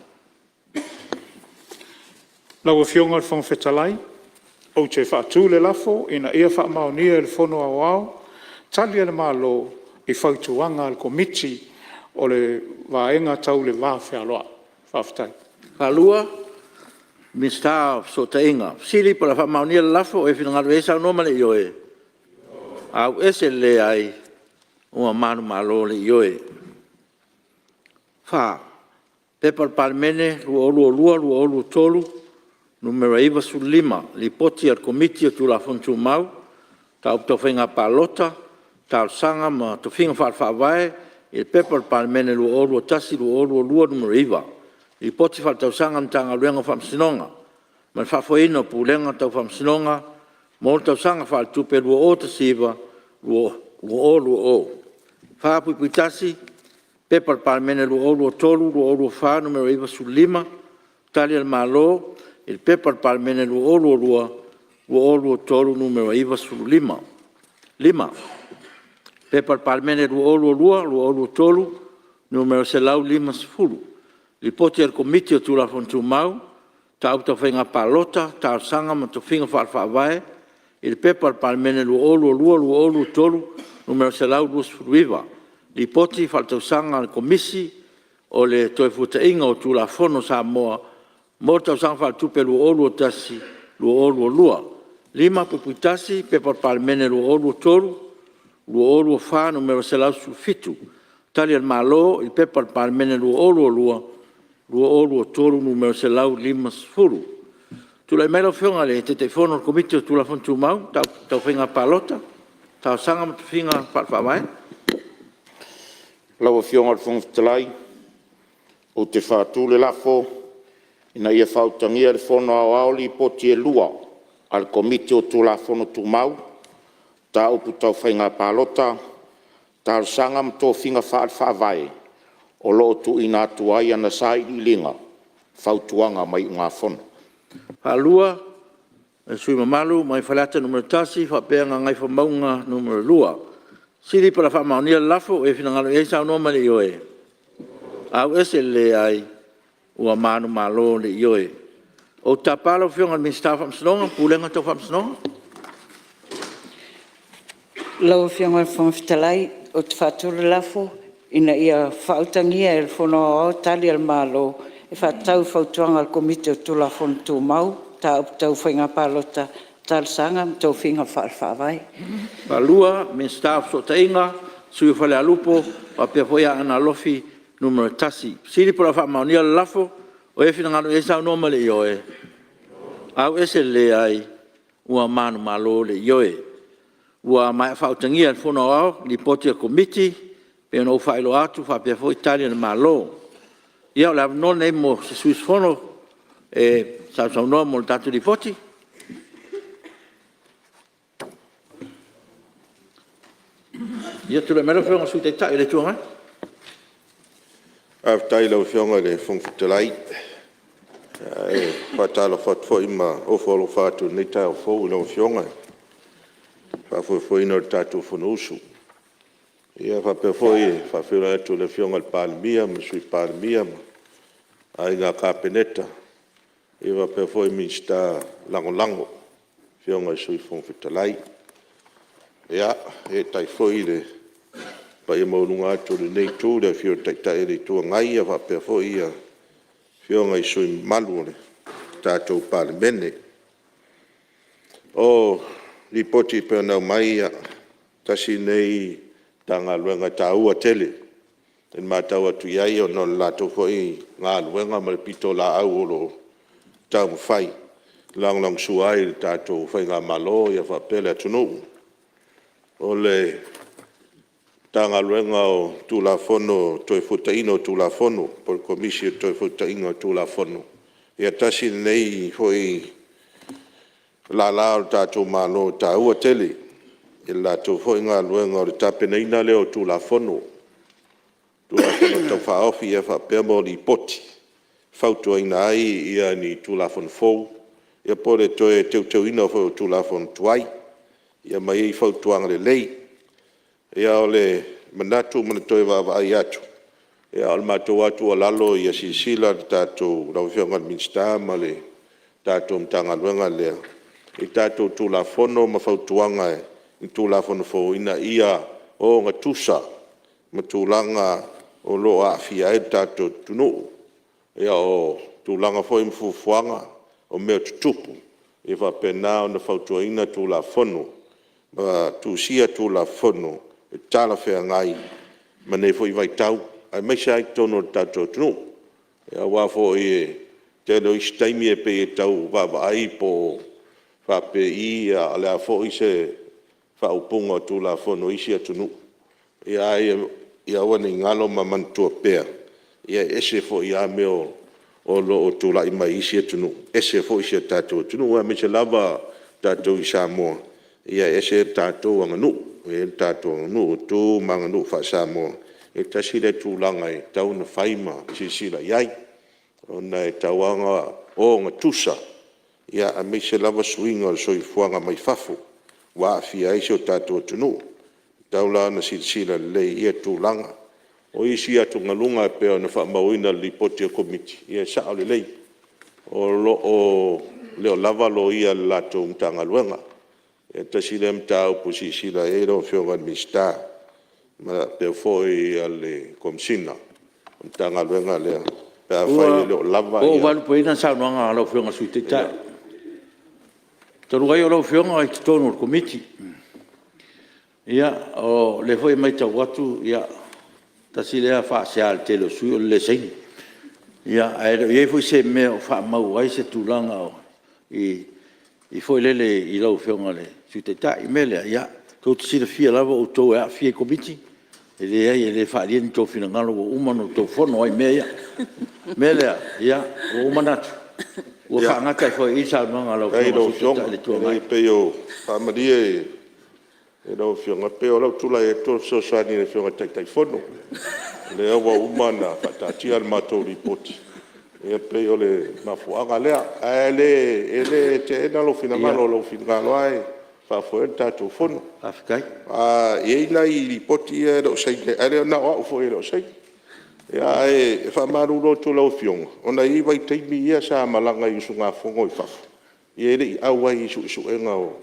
La fionga le whangwhetalai, o te whaatu le lafo, ina ia whaamaonia le whono au au, tali le malo i whautuanga le komiti o le waenga tau le wawhea loa, whawhatai. Kalua, mista so te inga, sili por la whaamaonia le lafo e fina ngalo esa o numero yoe au ese le ai ua manu malo le yoe fa pepa Palemene lua tolu numero iwa su lima li poti al komiti o tu la fontu mau ta opto whenga palota ta sanga ma to whinga whawhawai il pepa Palemene lua tasi lua numero iwa li poti whawtau sanga mtanga luenga whamsinonga man whawhoina pulenga tau whamsinonga mo tau sanga whawtupe lua o tasi iwa lua whapui tasi pepa Palemene lua tolu lua wha numero iwa su lima tali al malo il pepa Palemene lua tolu numero iwa su lima pepa Palemene lua tolu numero selau lima sefulu li poti al komiti o tula fontu mau ta auto whenga palota ta sanga ma to whinga whawhawai il pepa Palemene lua tolu numero selau lua sefulu iwa li poti whaltau sanga al komisi o le toe futa inga o tula fono Samoa mo tau sang fa tupe lu olu tasi lua o lua. Lima puputasi pe Palemene lua o toru, lua o fa numero selau fitu. Tali al malo il pe Palemene lua o lua toru numero selau lima sfuru. Tula melo fionga le te fono komite tula fontu mau tau finga palota tau sanga finga palfawai. Lau fionga fong talai o te whātū le lafo ina ia whautangia le fono au aoli poti e lua al komite o tula fono tu mau ta upu tau finga palota tau sanga mto finga whawai o lo tu ina tuai ana sai i linga whautuanga mai ngā fono. Halua, sui mamalu, mai falata numero tasi, whapeanga ngai whamaunga numero lua. Siri para whamaunia lafo e whina ngalo e sao noma le ioe. Au ese le ai ua manu malo le ioe. O tapalo whionga mi sta whamsanonga, pulenga tau whamsanonga? Lau whionga whamawhitalai o te whaturu lafo ina ia whautangia e whono o tali al malo e whatau whautuanga al komite o tula whono tū mau, ta uptau whainga palota talsanga, tau whinga whawhawai. Palua, me staff so tainga, sui whale alupo, wa pia whoia ana lofi numero tasi. Siri pura whamaunia lafo, o e whina ngano e sao noma le ioe. Au ese le ai, ua manu malo le ioe. Ua mai whautangia whono au, li poti a komiti, pe no whailo atu, wa pia whoi tali na malo. Ia la no nei mo se suis fono e sa no mo tatu di poti. Ia tu le mero fionga su te tai le tuanga. Tai lau fionga le fongfutalai. Whatalo whatfo ima o folo whatu nei tai o fōu lau fionga. Whafo ina o tatu fonusu. Ia whapewhoi, whawhira atu le fionga le Palemene, ma sui Palemene, ai ngā kāpeneta. Ia whapewhoi minsta lango, fionga sui fongfutalai. Ia, e tai whoi le, pa ia maununga atu le nei tū, le fio tai le tua ngai, ia whapewhoi ia, fionga sui malu le, tātou Palemene. O, li poti pēr nau mai ia, tasi nei, tanga luenga tāua tele. En mātau atu iai o no lato foi ngā luenga ma le pito la au o lo tau mwhai. Lang suai le tātou whai ngā malo ia whapele atunu. O le tanga luenga o tūla fono toi futaino tūla fono, por komisi o toi futaino tūla fono. Ia tasi nei foi la o tātou malo tāua tele. E la tō fo inga luenga o le tapeneina leo tūla fono. Tūla fono tau whaofi e whapemo li poti. Whautua ina ai ia ni tūla fono fōu. Ia pore toe teu ina o tūla fono tuai. Ia mai i whautuanga le lei. Ia o le manatu mana toe wawa ai atu. Ia o le mātou atu o lalo ia sisila le tātou rauwhionga minsta ma le tātou mtanga luenga lea. I tātou tūla fono ma whautuanga e. I tūla whono fō ina ia o ngā tusa ma tūlanga o loa awhia e tātou tunu. Ia o tūlanga fō i mfufuanga o mea tutupu. I whapena o na whautua ina tūla whono. Ma tūsia tūla whono e tāla whea ngai ma nei fō i vai tau. Ai meisa ai tono tātou tunu. Ia wā fō i e te lo istaimi e pe e tau wawa ai po whape i a lea fō i se whaupunga tūla whono isi atunu. Ia wane ngalo ma mantua pēr. Ia ese fo ia meo o lo o tūla ima isi atunu. Ese fo isi tātou atunu. Ua me se lava tātou i Samoa. Ia ese tātou anganu. E tātou anganu o tū manganu wha Samoa. E tasile tūlanga e tau na whaima sisila iai. O na e tauanga o ngā tusa. Ia a me se lava suinga o soi fuanga mai fafu. Wa fia iso tātou tunu. Taula na sila lei ia tūlanga. O isi atu ngalunga e pēo na whamauina li poti a komiti. Ia sao le lei. O leo lava lo ia lato mtanga luenga. E tasile mta upu sila e ro whionga mista. Ma pēo foi ale komsina. Mtanga luenga lea. Pēo whai leo lava ia. O walu po ina sao noanga alo whionga sui te tai. Tolu ai o lau whionga ai te tonu o komiti. Ia, o le foi mai tau watu, ia, tasi lea wha se al te lo sui o le sing. Ia, ai foi se mea o wha mau ai se tūlanga o i foi lele i lau whionga le sui te tai mele, ia, tau te sira fia lava o tau ea fia komiti. E le ai e le wha lien tau whina ngalo o umano tau whono ai mea ia. Mele, ia, o umanatu. Ua whaangata i foi i sa manga lau whionga sui te tai le tua mai. Ei peo, whaamaria e rau whionga peo lau tula e tō sosani le whionga tai whono. Le awa umana, whatatia al mātou ripoti. E peo le mafuanga lea. E le te ena lo whina malo lo whina ngalo ai. Whafoen tātou whono. Afrikai. E ina i ripoti e rau seine. E leo na wau fo e rau seine. Ia e whamaru roto lau whionga. Ona i wai teimi ia sa malanga i usu ngā whongo i whafu. Ia ere i awa i isu enga o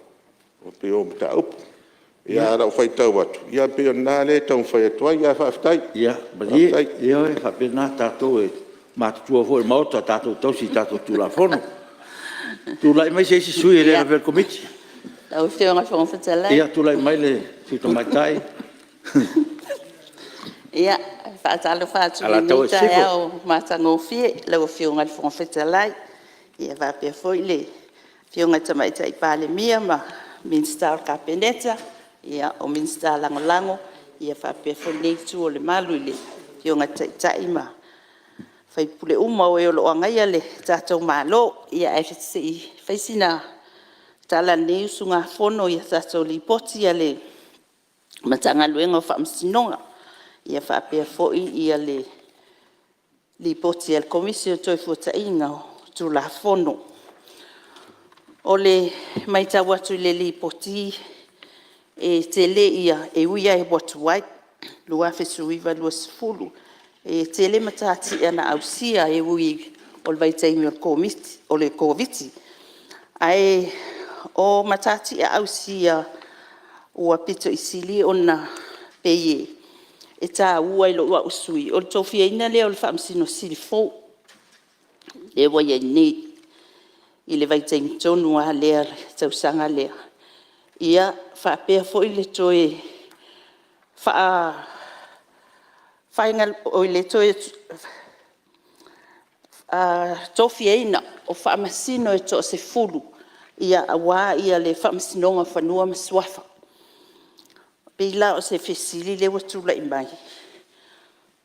peo mta upu. Ia rau whai tau atu. Ia peo nā le tau whai atua ia whaftai. Ia, bali ia e whapena tātou e mātutua fo e maota tātou tausi tātou tūla whono. Tūla i mai se isi sui e rea ver komiti. Lau whionga whongwhitalai. Ia tūla i mai le tuita mai tai. Ia, whaatalo whaaturi mita ea o mātango fie, lau whionga whongwhitalai. Ia whapea foi le whionga tamaita i Palemene ma Minster Kapeneta. Ia o Minster Langolango. Ia whapea foi nei tu o le malu i le whionga taitai ma. Whai pule uma o e o loa ngai ale tātou mālo. Ia e si whaisina tala nei usunga whono ia tātou li poti ale matanga luenga o whaamsinonga. Ia whapea foi ia le li poti al komisio toi fuata inga o tula whono. O le maita watu le li poti e te le ia e uia e watu wai lua fesuiva lua sifulu. E te le matati ana ausia e ui o le vaitaimi o komiti o le koviti. Ai o matati a ausia ua pito isili ona peye. E tā ua ilo ua usui. O le tofia ina lea o le whaamsino sili fō. E waia nei i le vaitaimi tonu a lea tausanga lea. Ia whapea fo i le toe whainga o i le toe tofia ina o whaamasino e to se fulu. Ia awa ia le whaamasinonga whanua maswafa. Pila o se fesili le watula i mai.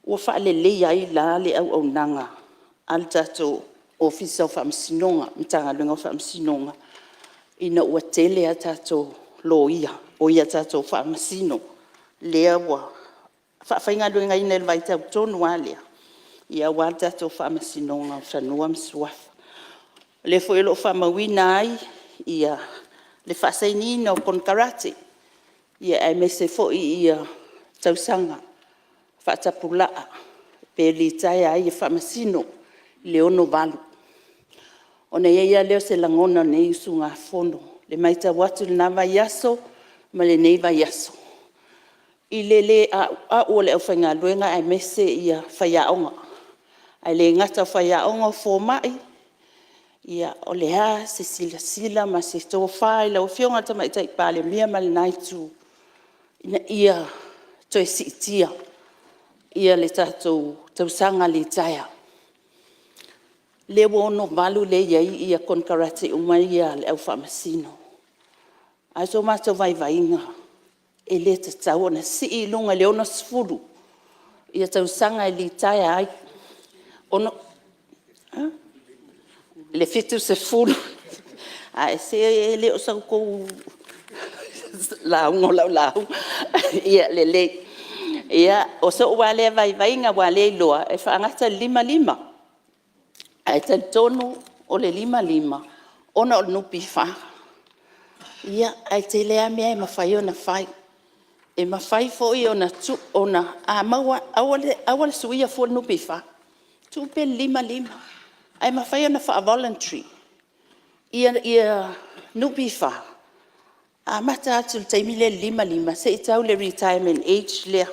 Ua whaalelei ai la le au au nanga. Al tato ofisa o whaamsinonga, mitanga lunga o whaamsinonga. Ina ua tele a tato lo ia, o ia tato whaamasino. Lea ua. Whainga lunga ina le vaitau tonu a lea. Ia ua tato whaamasinonga o whanua mswafa. Le fo ilo whaamawina ai, ia le whaasainina o konkarate. Ia ai me se fo ia tausanga whaatapulaa pe li tai ai whamasino le ono valu. Ona ia leo se langona nei usu ngā whono. Le maita watu le nawa yaso ma le neiva yaso. I le a ua le au whainga luenga ai me se ia whaiaonga. Ai le ngata whaiaonga fō mai. Ia o le ha se sila ma se tō whai lau whionga tamaita i Palemene ma le naitu. Ina ia toi sitia. Ia le tātou tausanga le taia. Le wono valu le iai ia konkarate umai ia le au whamasino. Ai so mātou vai vainga. E le tatau na si i lunga le ona sfuru. Ia tausanga le taia ai. Ono... Le fitu se furu. Ai se le o sau kou... Laungo lau. Ia le le. Ia o so wale vai vainga wale loa. E whaangata 5. Ai te tonu o le 5. Ona o nupi wha. Ia ai te lea mea e mawhai ona whai. E mawhai foi ona tu ona. A maua awale suia fo nupi wha. Tu pe 5. Ai mawhai ona wha voluntary. Ia nupi wha. A mata atu le taimile 5. Se i tau le retirement age lea.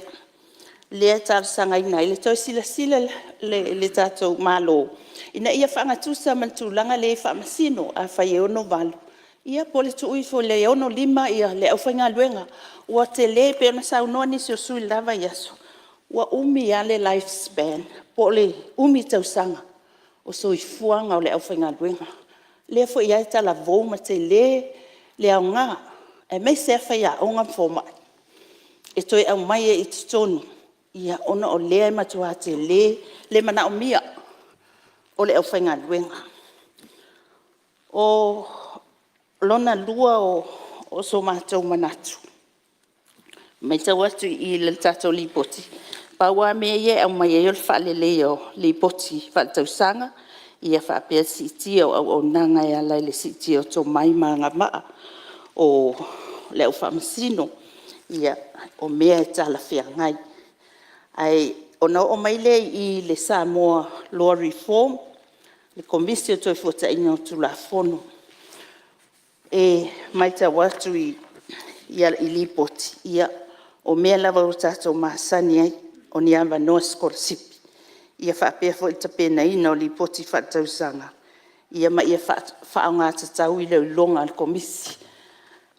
Lea tāru sanga ina. Le tau sila le tātou malo. Ina ia whaangatusa mantulanga le whaamasino a whai ono valu. Ia po le tui fo le ono lima ia le au whainga luenga. Ua te le pe ona sau noa nisi o sui lava iaso. Ua umi a le lifespan. Po le umi tausanga. O soi fuanga o le au whainga luenga. Le fo ia ta la vou ma te le au ngā. E mei se whaia o ngā fōma. E toi au mai e iti tonu. Ia ona o lea e matua te le mana o mia. O le au whainga luenga. O lona lua o so mātou manatu. Mai tau atu I le tātou lipoti. Paua mea ie au mai e ol whaalele o lipoti whaatau sanga. Ia whaapea siti o nanga e alai le siti o tō mai maanga maa. O le au whaamasino. Ia o mea e tala whia ngai. Ai ona o mai le I le Samoa Law Reform. Le komisio toi fota ina o tula fono. E mai ta watu I lipoti. Ia o mea lava o tātou maasani ai. O ni amba noa skorsipi. Ia whaapea fo ita pena ina o lipoti whaatau sanga. Ia ma ia whaanga tatau I leo longa al komisi.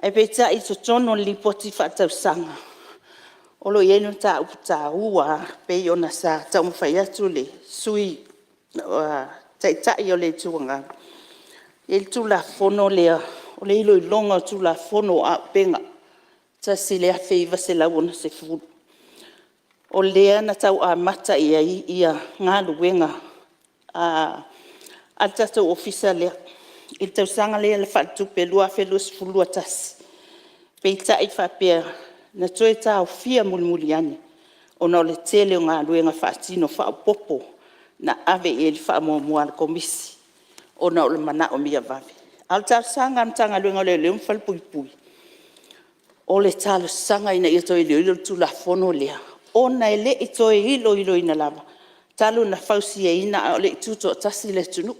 E peta I to tono lipoti whaatau sanga. Olo ienu ta uputa ua pe ona sa tau mwhai atu le sui tai o le tuanga. Il tula fono lea, o le ilo longa tula fono a penga. Ta si lea feiva se launa se furu. O lea na tau a mata ia ngā luenga. A tatou ofisa lea. Il tau sanga lea le whatupe lua felus fulua tasi. Peita I whapea na toe tau fia mulimuli ane. O na le tele o ngā luenga whaatino whaapopo. Na ave e li whaamua le komisi. O na o le mana o mia vave. Al tau sanga mtanga luenga le leo mwhal pui pui. O le talo sanga ina ia toi leo tula fono lea. O na ele I toi ilo ina lava. Talo na fausi e ina o le tuto tasi le tunu.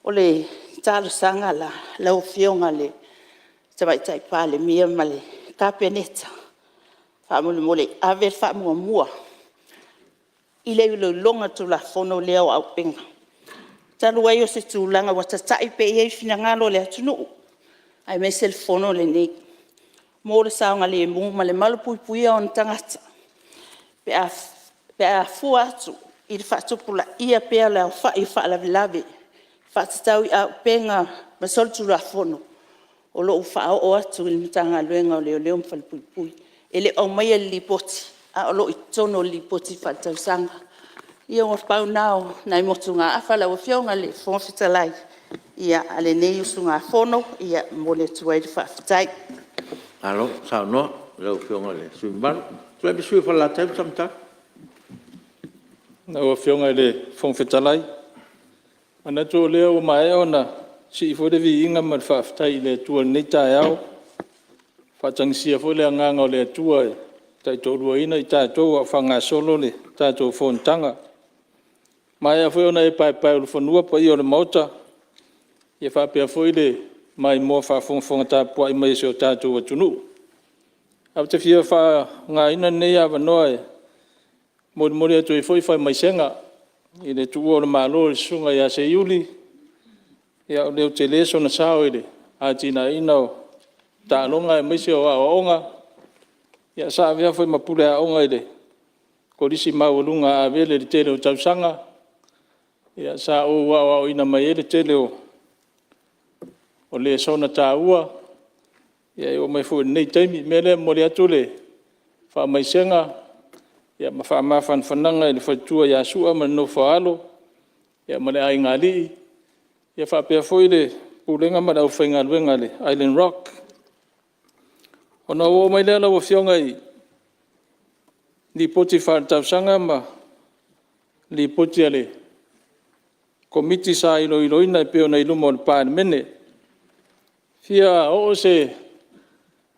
O le talo sanga la o fionga le tawaitai Palemene ma le kapeneta. Whaamule mole ave whaamua mua. I leo longa tula fono leo au penga. Talu ai o se tūlanga wa tatai pe iei fina ngalo le atunu. Ai me sel fono le nei. Mō le saonga le mū ma le malupui pui o na tangata. Pe a fua atu I le whaatupula ia pea le au whai whaalawe lawe. Whaatatau I au penga ma sol tula fono. O lo whao o atu I le mitanga luenga o leo mwhali pui pui. E le au mai li poti. A o lo I tono li poti whaatau sanga. Ia o pau nao nai motu ngā awhala o whionga le whonwhitalai. Ia ale nei usu ngā whono, ia mole tuai le whawhitai. Alo, sao no, leo whionga le suimbaru. Tui api sui whala taipu samta? Na o whionga le whonwhitalai. Ana tō leo o mai ona, si I fōrewi inga ma le whawhitai le tua nei tae au. Whatangisia fo le anganga o le atua e. Tai tōrua ina I tātou a whanga solo le tātou Fonotaga. Mai a whai ona e pai o le whanua pa I o le mauta. Ia whapea whai le mai mua whawhonga tā pua I mai se o tātou atunu. Au te whia wha ngā ina nei a wanoa e. Mori atu I whai mai senga. I le tuua o le malo le sunga I a se iuli. Ia o leo te leso na sao I le. A tina ina o tā longa e mai se o a onga. Ia sa vea foi mapule a onga I le. Ko risi maulunga a vele le tele o tausanga. Ia sa o ina mai le tele o le sona tā ua. Ia o mai foi nei taimi mele mo le atu le. Wha mai senga. Ia ma wha mawhan whananga I le whaitua ia sua ma no whaalo. Ia ma le ai ngā lii. Ia wha pia foi le pulenga ma le au whainga luenga le Island Rock. Ona o mai lea lawa whionga I li poti whaatau sanga ma li poti ale komiti sa ilo ina I peo na ilumo le Palemene. Fia o se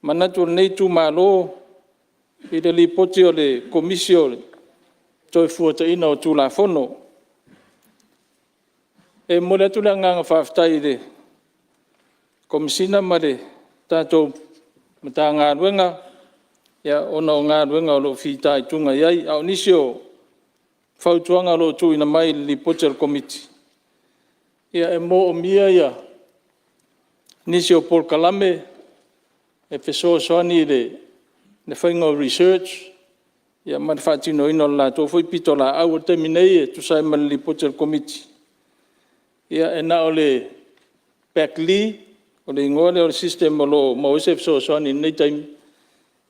manatu nei tu malo I le li poti o le komisio toi fuata ina o tu la fono. E mole atu le nganga whawhitai le komisina ma le tātou mata ngā ruenga, ia ona o ngā ruenga o lo whitai tunga iai, au nisi o whautuanga lo tu ina mai li potel komiti. Ia e mo o mia ia, nisi o Paul Kalame, e fesoasoani le whainga research, ia mana whaatino ino la tō fui pito la au o temi nei e tu sai mana li Portugal Committee. Ia e na o le back li, o le ingoa le o le system o lo mawese fesoasoani nei taimi.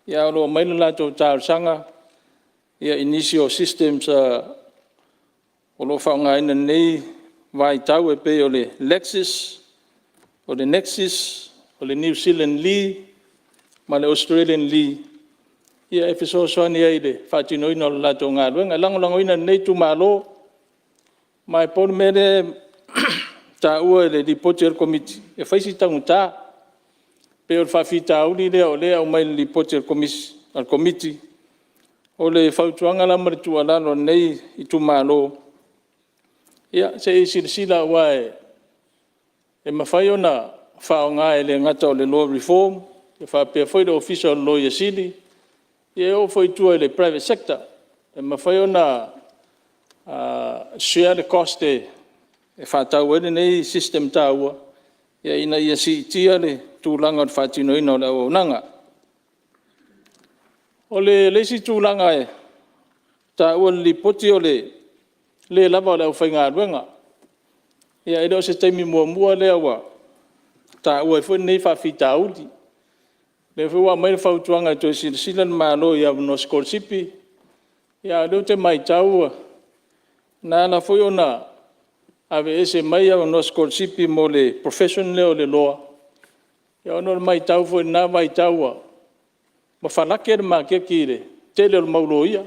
Ia o lo maila la tō tāu sanga, ia inisio systems o lo whaungaina nei vai tau e pe o le Lexis, o le Nexus, o le New Zealand Lee, ma le Australian Lee. Ia e fesoasoani ai le whaatinoina o le lato ngā ruenga. Langolangoina nei tu malo, mai ponu mere ta ua le di Portugal Committee. E whaisi tangu tā, pe o le whawhita auli lea o lea o mai le Portugal Committee. O le whautuanga la maritua lalo nei i tu malo. Ia, se i sila ua e mawhai ona whaonga e le ngata o le law reform, e whapea whai le official lawyer sili, e o whai tua le private sector, e mawhai ona share the cost e whatau ene nei system tāua, ia ina ia si tia le tūlanga o whatino ina o le aunanga. O le leisi tūlanga e tāua li poti o le lava o le au whainga ruenga. Ia ero se taimi mua lea wa ta ua e fwene nei whawhita audi. Le fwa mai whautuanga to silan malo ia no skolsipi. Ia leo te mai taua. Na na fwy ona ave ese mai au no skolsipi mo le profession leo le loa. Ia ono mai tau fwy na mai taua. Ma whalake ma ke kire. Tele o maulo ia.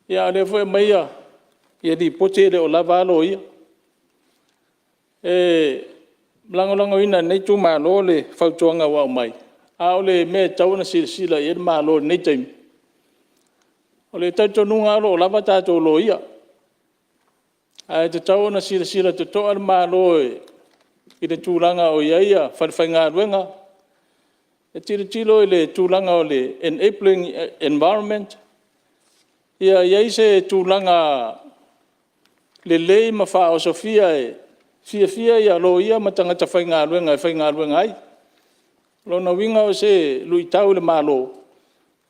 Ia le fwy mai ia di pote le o lava alo ia. Lango ina nei tu malo le whautuanga wa mai. A o le me tauna sila i malo nei taimi. O le tauto nunga alo o lava tato lo ia. A te tauna sila te toa malo i le tūlanga o ia whawhainga ruenga. E tiro i le tūlanga o le enabling environment. Ia iei se tūlanga le lei ma wha o Sofia fia ia lo ia matangata whainga ruenga ai. Lona winga o se lui tau le malo.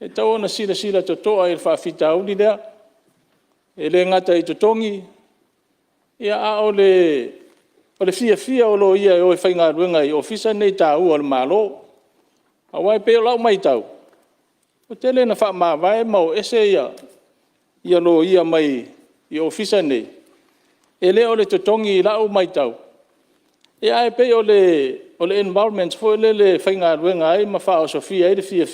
E tau ona sila to toa i whawhita auli lea. E le ngata i totongi. Ia a o le fia o lo ia o e whainga ruenga i ofisa nei tau o le malo. A wai peo lau mai tau. O tele na wha mawai mau ese ia lo ia mai i ofisa nei. E le o le totongi lau mai tau. E ai pe o le environment fo le whainga ruenga ai ma wha o Sofia e le fia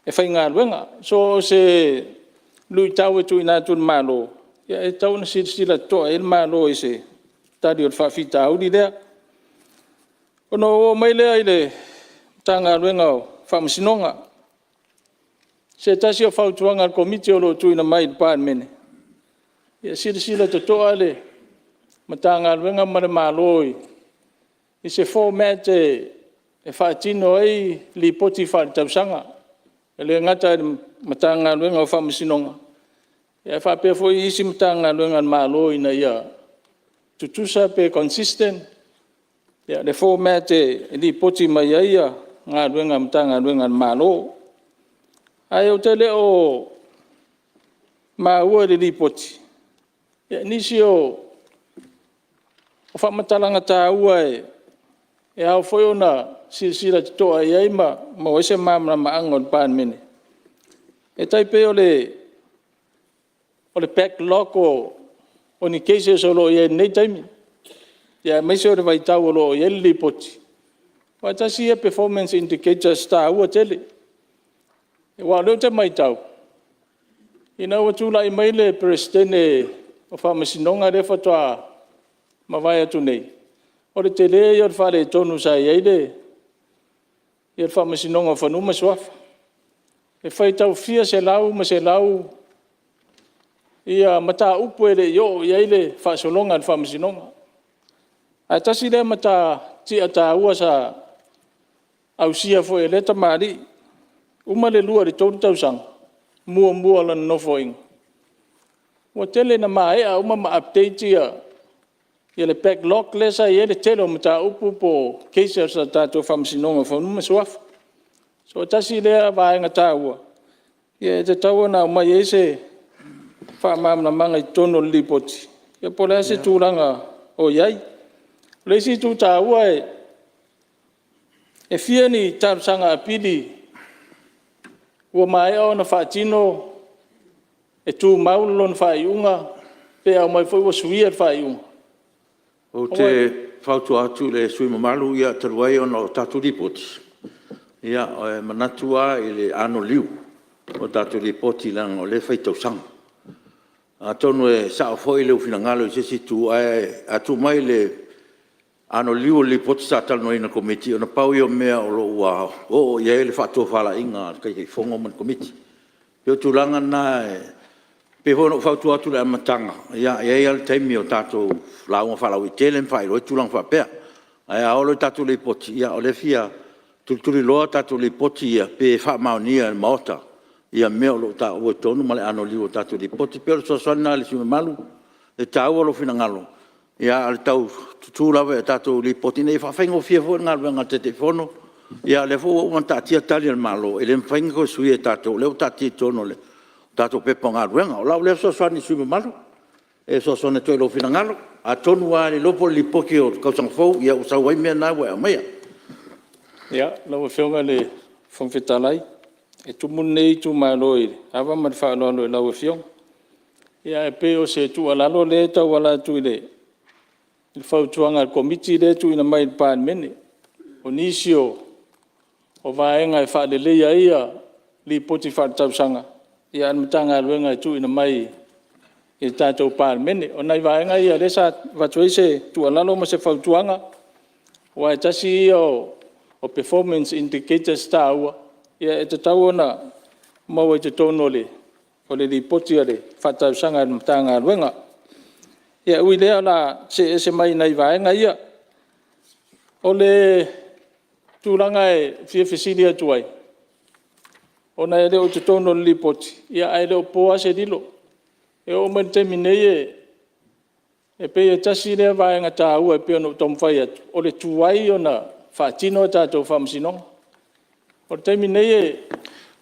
e whainga ruenga. So se lui tau e tu ina tu malo. Ia e tau na sila toa e malo i se tari o le whawhita auri lea. Ono o mai lea i le tanga ruenga o whamasinonga. Se tasi o whautuanga al komiti o lo tu ina mai i Palemene. Ia sila to toa le matanga ruenga mare maloi. I se format e whaatino ai li poti whaatausanga. E le ngata matanga ruenga o whamasinonga. Ia whapea fo i isi matanga ruenga maloi na ia tutusa pe consistent. Ia le format e li poti mai ia ngā ruenga matanga ruenga malo. Ai o te leo maua le li poti. Ia nisi o whamatalanga tā ua e au whoi ona sila te toa i aima ma o ese mamra maanga o Palemene. E taipe o le backlog o ni cases o lo i nei taimi. Ia meise o le vaitau o lo i li poti. Wa tasi e performance indicators tā ua tele. E wa leo te mai tau. Ina ua tūla i mai le presidente o whamasinonga re whatoa mawai atu nei. O le te lea i o le whare tonu sa i eile. I o le whamasinonga whanuma swafa. E whai tau fia se lau ma se lau. Ia mata upu ele i eile whasolonga le whamasinonga. A tasi le mata tia ta ua sa au sia fo e leta maari. Uma le lua le tonu tausanga. Mua lan nofo inga. Wa tele na maea uma ma update ia Ia le backlog le sa ia le tele o mata upu po keisa sa tātou whamsinonga whanuma suafa. So tasi lea vaenga tāua. Ia te taua na mai e se whamamna manga I tono lipoti. Ia po lea se tūranga o iai. Le si tū tāua e fia ni tāpsanga apili ua mai o na whaatino e tū maulo na whaiunga pe au mai fwoi wa suia whaiunga. O te whautu atu le sui mamalu ia taruai ona o tātou ripoti. Ia o manatua I le ano liu o tātou ripoti lang o le whaitausanga. A tonu e sao foi le uwhinangalo I sesi tu ai atu mai le ano liu le poti sa talo ina komiti ona pau I o mea o lo ua o ia le whaatua whala inga kai whongo man komiti. Pio tūlanga na pe hono whautu atu le amatanga. Ia le taimi o tātou launga whalau I tele mwhai roi tūlanga whapea. Ai aolo tātou le poti. Ia o le fia tulturi loa tātou le poti ia pe whamaunia maota. Ia mea o lo tā ua tonu ma le ano liu o tātou le poti. Pero sosana le sime malu. E tāua lo whinangalo. Ia ale tau tūlawe e tātou le poti. Nei whawhengo fia fo ngā ruenga te te whono. Ia le fo uman tātia tali al malo. E le mwhainga ko sui e tātou. Leo tātia tono le. Tātou pepa ngā ruenga. O lau leo sosani sime malu. E sosone toi lo whinangalo. A tonu a le lopo li poki o kausang fau. Ia usau wai mea nā wai a mea. Ia, lau e whionga le whangwhetalai. E tumun nei tu maloi. Awa man whaaloalo e lau e whionga. Ia e peo se tu alalo le tau ala tu I le. I whautuanga komiti le tu ina mai Palemene. O nisio o vaenga e whaalelea ia li poti whaatausanga. Ia anmatanga luenga tu ina mai I tātou Palemene. O nei vaenga ia le sa watuai se tu alalo ma se whautuanga. Wa e tasi ia o performance indicators tāua. Ia e te tau ona mau e te tono le. O le li poti ale whaatausanga anmatanga luenga. Ia ui lea la se mai nei vaenga ia. O le tūranga e fia fesili atuai. O na e leo te tono li poti. Ia ai leo poa se dilo. E o man te minei e pe e tasi lea vaenga tā ua e peo no tomwhai atu. O le tuai o na whaatino e tātou whamsinonga. O te minei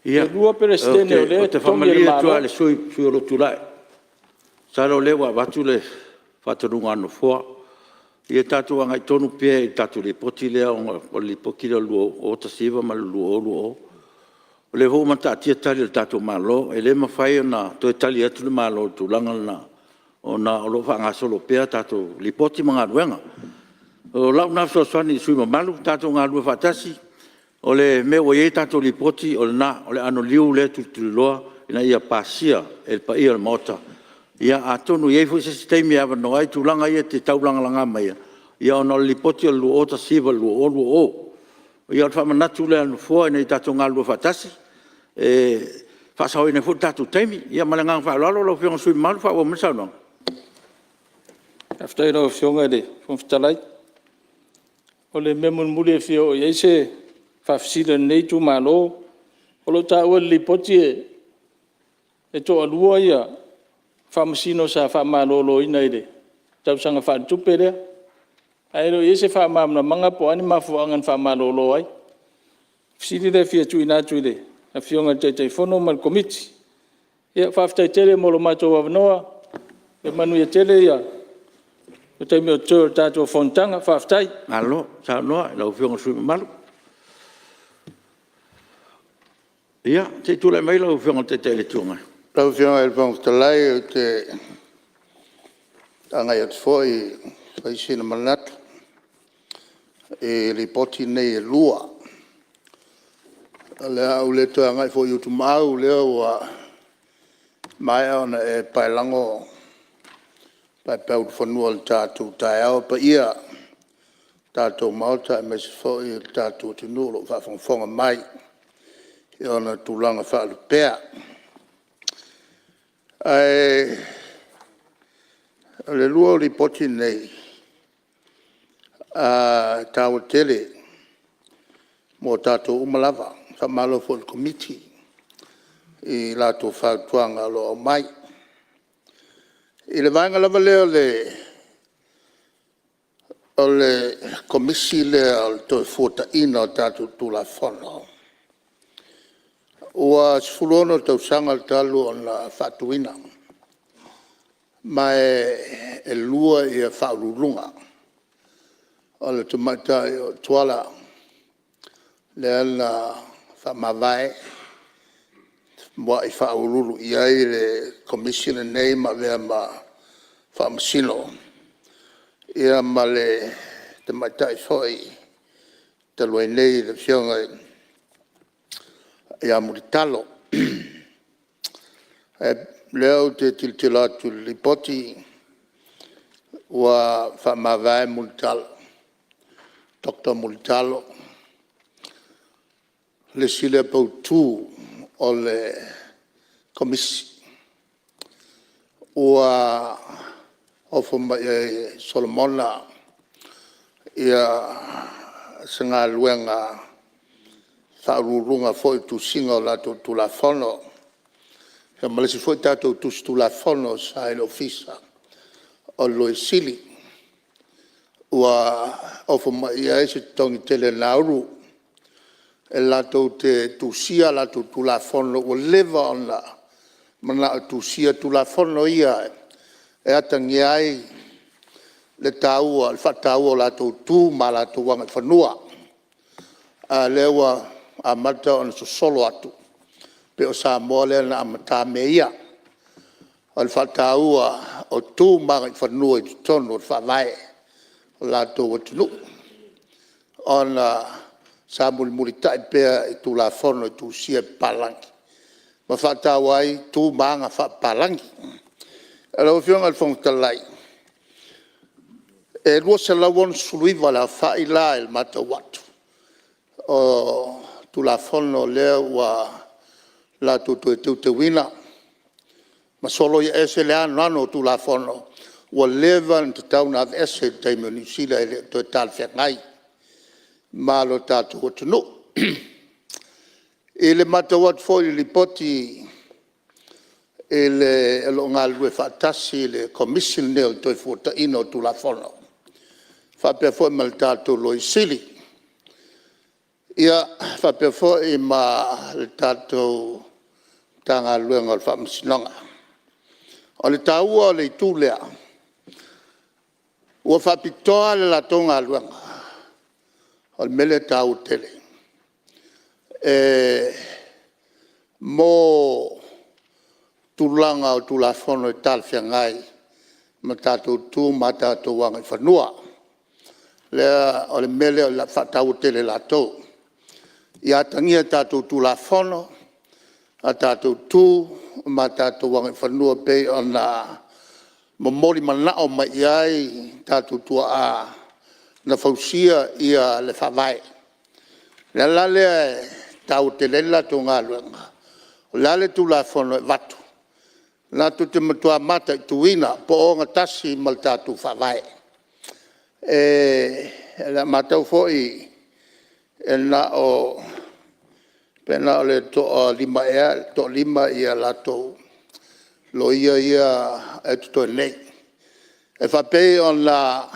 e lua peresidene o le te whamalia tua le sui o lo tulai. Saro lewa watu le whatarunga anu fua. Ia tātou angai tonu pia I tātou le poti lea o le poki lea luo o tasiva ma luo luo. O le hou mata atia tali le tātou malo. E le mawhai o na toi tali atu le malo tūlanga na o na o lo whangasolo pia tātou le poti mga ruenga. O lau nafso swani sui mamalu tātou ngā lua whatasi. O le me o ye tātou le poti o le na o le ano liu le tutuloa ina ia pasia e pa ia le mota. Ia atonu ye fu se sistemi ava no ai tūlanga ia te taulanga langa mai. Ia ona le poti o luo o tasiva luo o. Ia o whamanatu le anu fua ina I tātou ngā lua whatasi. Whasau ina fu tātou teimi. Ia malangang whaalalo lau whionga sui malu whaua misau no. Aftai lau whionga le whamwhitalai. O le memun muli e whio o yeise whawhisila nei tu malo. O lo tā ua li poti e to alua ia. Whamasino sa whamalolo ina ire. Tau sanga whaatupe rea. Aero yeise whamamna manga po ani mafuangan whamalolo ai. Fisiri le fia tu ina tu ire. A fionga te whono mal komiti. Ia whaftai tele molo mato wavanoa. E manu ia tele ia. O te meo tō tātua Fonotaga whaftai. Alo, sa noa, lau whionga sui malu. Ia, te tūlai mai lau whionga te tele tuanga. Lau whionga e whonga talai o te angai atu fwoi whaisina manatu. E li poti nei e lua. Lea au le toa ngai fwoi utu mau lea wa mai ona e pailango pai pau whanua le tātou tai au pa ia tātou mauta e mesi fwoi le tātou tinulo whawhangwhonga mai e ona tūlanga whaalu pēa. Ai le lua li poti nei tāua tele mo tātou umalava whamalo for the committee I lātou whautuanga lo au mai. I le vaenga lava leo le o le komisi le o to fota ina o tatu tula fono. Ua sfulono tau sanga talu o na fatuina. Ma e lua i a whaurulunga. O le tumata o tuala le ana whamawai. Mua i whaurulu i ai le commissioner nei ma lea ma whamasino. Ia ma le te maitai whoi te loi nei le whionga ia muritalo. Leo te tiltilatu lipoti ua whamawai muritalo. Dr. Muritalo. Le sile pautu o le komisi. Ua ofuma e Solomona ia sanga luenga whaururunga foi tu singa o lato tu la fono. Ia malesi foi tato tu la fono sa il ofisa o loi sili. Ua ofuma ia e se tongi tele nauru e lato te tusia lato tu la fono o leva on la mana tusia tu la fono ia e atangi ai le taua, le whataua lato tu ma lato wanga whanua. A lewa a mata on so solo atu. Pe o Samoa le na amata me ia. O le whataua o tu ma whanua i tono o whawai lato watunu. On Samuel Muritai pea i tu la fono i tu sia palangi. Ma whataua ai tu maanga palangi. Alo fionga le Fonotaga. E lua se lawon suluiva la whaila il mata watu. O tu la fono lea wa la tu te wina. Ma solo i ese le ano tu la fono. Wa leva in te tauna av ese te munisila ele to tal whengai. Ma lo tatu watunu. E le mata watu foi li poti ele lo ngalwe fatasi le commission nel to fota ino tu la fono. Fa pe foi mal tatu lo isili. Ia fa pe foi ma le tatu tanga luenga al famsinanga. O le taua le tulea. Ua fa pitoa le la tonga luenga. O le mele tau tele. Mo tulanga o tula fono e tal whiangai ma tātou tū ma tātou wanga i whanua. Lea o le mele o la whatau tele la tau. I atangia tātou tula fono a tātou tū ma tātou wanga i whanua pe o na momori manao ma iai tātou tua a na fausia ia le whawai. Lea lale tau tele la tō ngā luenga. Lale tula fono e watu. Nā tu te matua mata i tuina po o ngā tasi mal tātu whawai. La matau foi e nā o pena o le to lima ea, to lima ia lato lo ia e tuto nei. E whapei on la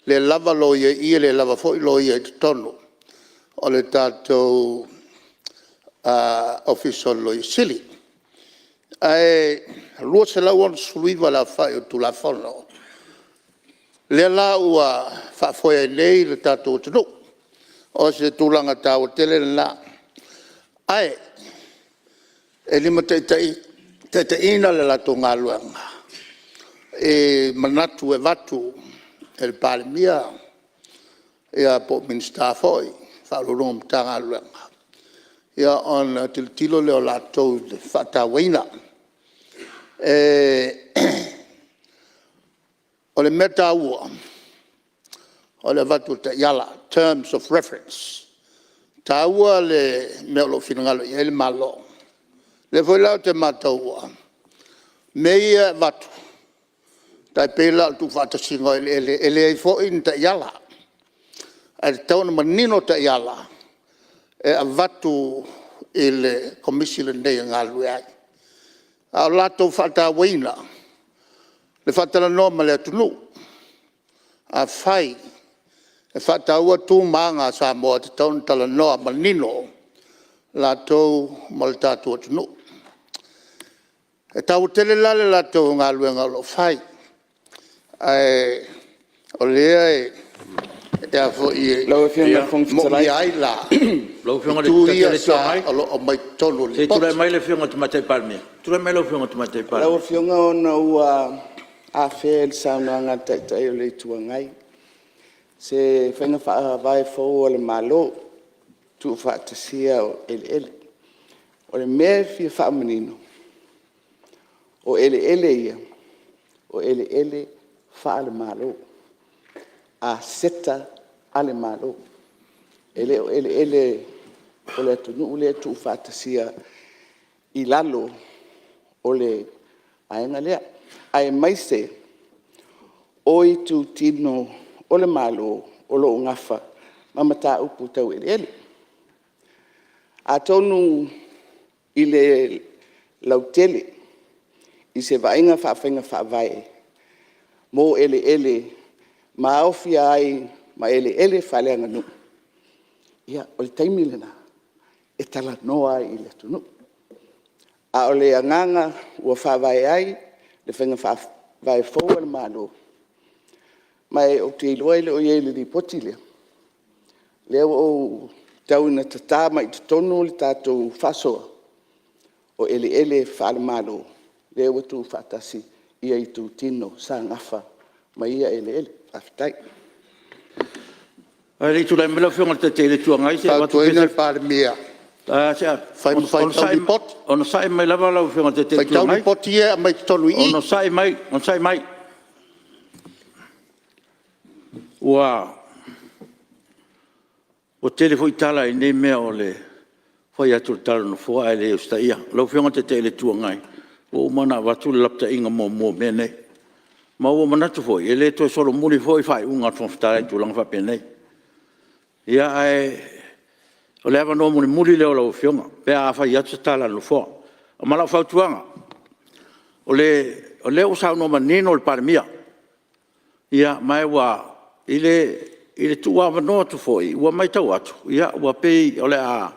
le lava lo ia le lava foi lo ia i tonu o le tātou official lo i sili. Ai lua se lauon suluiva la fai o tu la fono. Le la ua whafoia nei le tātou tunu. O se tūlanga tāu tele la. Ai, e lima te ina le la tō ngā luanga. E manatu e watu e le Palemene e a po minsta foi. Whaururunga mta ngā luanga. Ia on tilo leo la tau whatawaina. O le meta ua, o le watu te yala, terms of reference. Ta ua le meolo finangalo i ele malo. Le foi lau te mata ua. Meia watu. Tai pēla tu whatasingo ele ai fo in te yala. E tauna manino te yala. E a watu ele komisile nei ngā lue ai. A lato whata waina. Le whatala noma le atunu. a fai e whataua tū maanga Samoa te taun tala noa manino la tau mal tātua tunu. E tau tele lale la tau ngā luenga lo fai. O lea e a fo i mo i ai la. Lo fionga tu le ia tele sa mai. o mai tonu li Se pot. tu mai le fionga tu matai palme. Tu mai lo fionga tu matai palme. Lau fionga ona ua a fe el sauna nga tai o le tuangai. Se whainga wha vai fau o le malo tu wha tasia o ele. O le mea fia wha manino. O ele ia. O ele wha le malo. A seta ale malo. Ele o le atunu o le tu wha tasia I lalo o le ainga lea. Ai mai se oi tu tino o le malo o lo ngafa mamata upu tau ele. A tonu I le lautele I se vainga whawhainga whawai mo ele ma ofia ai ma ele whaleanga nu. Ia o le taimilena e tala noa I le tunu. A o le anganga ua whawai ai le whainga whawai fōa le malo. Mai o te iloa le o iele li poti lea. Lea o tau ina tata mai te tonu le tātou whasoa. O ele whaale malo. Lea o tu whatasi ia I tu tino sa ngafa. Mai ia ele whaftai. Ai tu lai mela fionga te tele tuangai se watu ina Palemene. Fai tau li pot. Ono sai mai lava lau fionga te tele tuangai. Fai tau li pot ia mai te tonu I. Ono sai mai. Ua. O tele foi tala I nei mea o le. Fai atu tala no fua e le usta ia. Lau fionga te tele tuangai. O mana watu le lapta inga mo mene. Ma ua manatu foi. E le to solo muli foi fai unga tonfutara I tu lang fa penei. Ia o le ava no muli leo lau fionga. Pea a fai atu tala no fua. O malau fautuanga. O le usau no manino le Palemene. Ia mai wa ile tu wa no tu foi. Wa mai tau atu. Ia wa pe o le a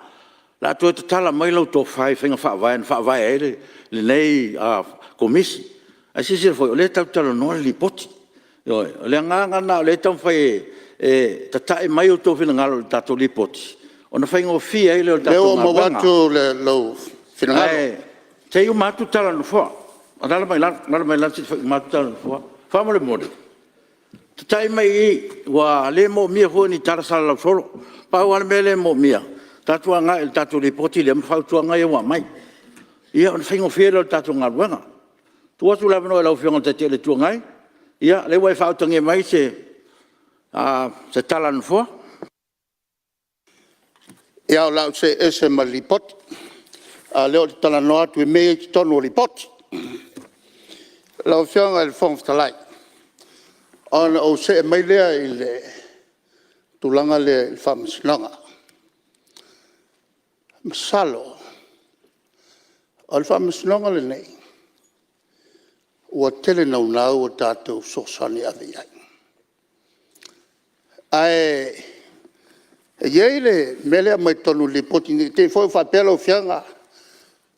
la tu tala mai lau to fai finga fa vai ele le nei a komisi. A sisi foi o le tau tala no li poti. Yo le nganga na le tau fai tatai mai o to fina ngalo tato li poti. Ona fai ngo fi ele o tato. Leo mo watu le lo fina ngalo. Te yu matu tala no fo. Nala mai lan si fai matu tala no fo. Fa mo le mode. Tatai mai wa le mo mia ho ni tara sala la solo. Pa wa me le mo mia. Tatu anga el tatu li poti le fa tu anga wa mai. Ia on fai ngo fi ele o tato ngalwenga. Tu atu la no la fionga te tele tu ngai. Ia le wa fa tangi mai se tala no fo. Ia la se ese malipot. A leo tala no atu me tonu report. La fionga el fong talai. On o se mai lea I le tulanga le whamasnanga. Masalo. O le whamasnanga le nei. Ua tele nau o tātou sosani avi ai. Ai, iei le mele mai tonu li poti. Te foi whapela o fianga.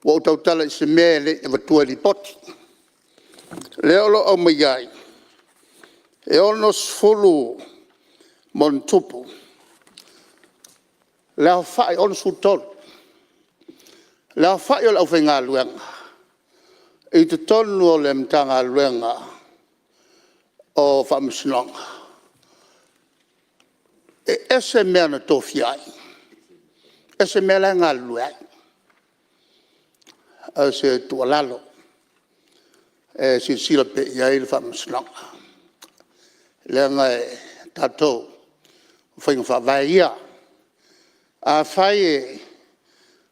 Ua o tautala I se mele e watua li poti. Leo lo o mai ai. E ono sfulu mon tupu. Leo fai ono sultol. Leo fai o lau whenga luenga. I te tonu o le mtanga luenga o whamasnonga. E ese mea na tofi ai. Ese mea la ngā luenga. A se tua lalo. E si sila pe iai le whamasnonga. Lenga tatou whainga whawai ia. A whai e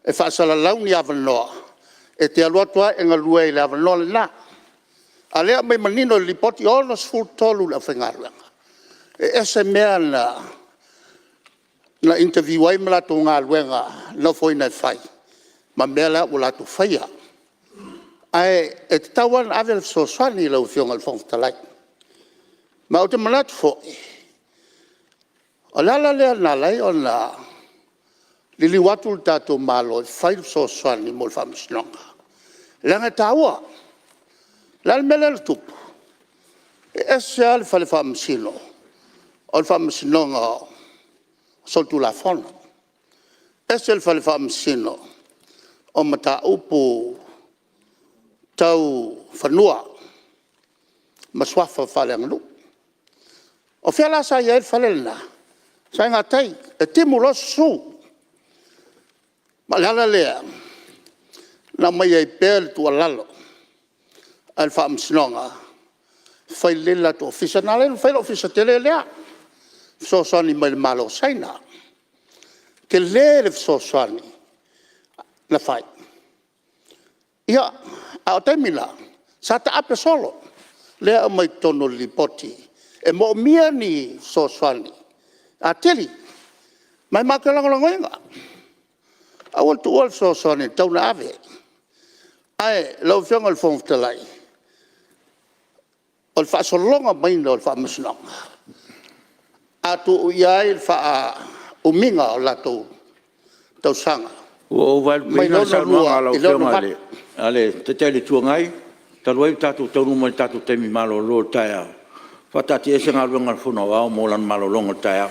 whaasala launi awanoa. E te aluatua e ngā lua I le awanoa le nā. A lea mai manino li poti onos full tolu la whainga luenga. E ese mea na interview ai malato ngā luenga no foi na whai. Ma mea la o lato whaia. Ai e te tawan avel so swani lau fionga le whongtalai. Ma o te manatu fo. O lala lea na lai o na lili watu le tātou malo i whai so swani mo le whamisinonga. Langa tāua. Lala mele le tupu. E ese le whale whamisino. O le whamisinonga o soltu la whona. Ese le whale whamisino. O mata upu tau whanua. Maswafa whale anganu. O whiala sa ia whale lena. Sa ngā tei, e timu rosu. Ma lala lea. Na mai ai pēr tua lalo. Al whaamsinonga. Whai lela to ofisa. Nā lelo whai ofisa tele lea. So sani mai le malo saina. Ke lere so sani. Na whai. Ia, au taimila. Sa ta ape solo. Lea mai tono li poti. E mo mia ni so sani. A teli. Mai makalangolangoinga. I want to also sani tauna ave. Ai, lau whianga le Fonotaga. O le whaasolonga maina o le whaamisinonga. Atu iai le wha uminga o lato tausanga. O vai maina sa noa lau whianga le. Ale, te tele tuangai. Taluai tatu taunu mai tatu temi malo lo taia. Fatati ese ngā runga whunau au mo lan malo longa taia.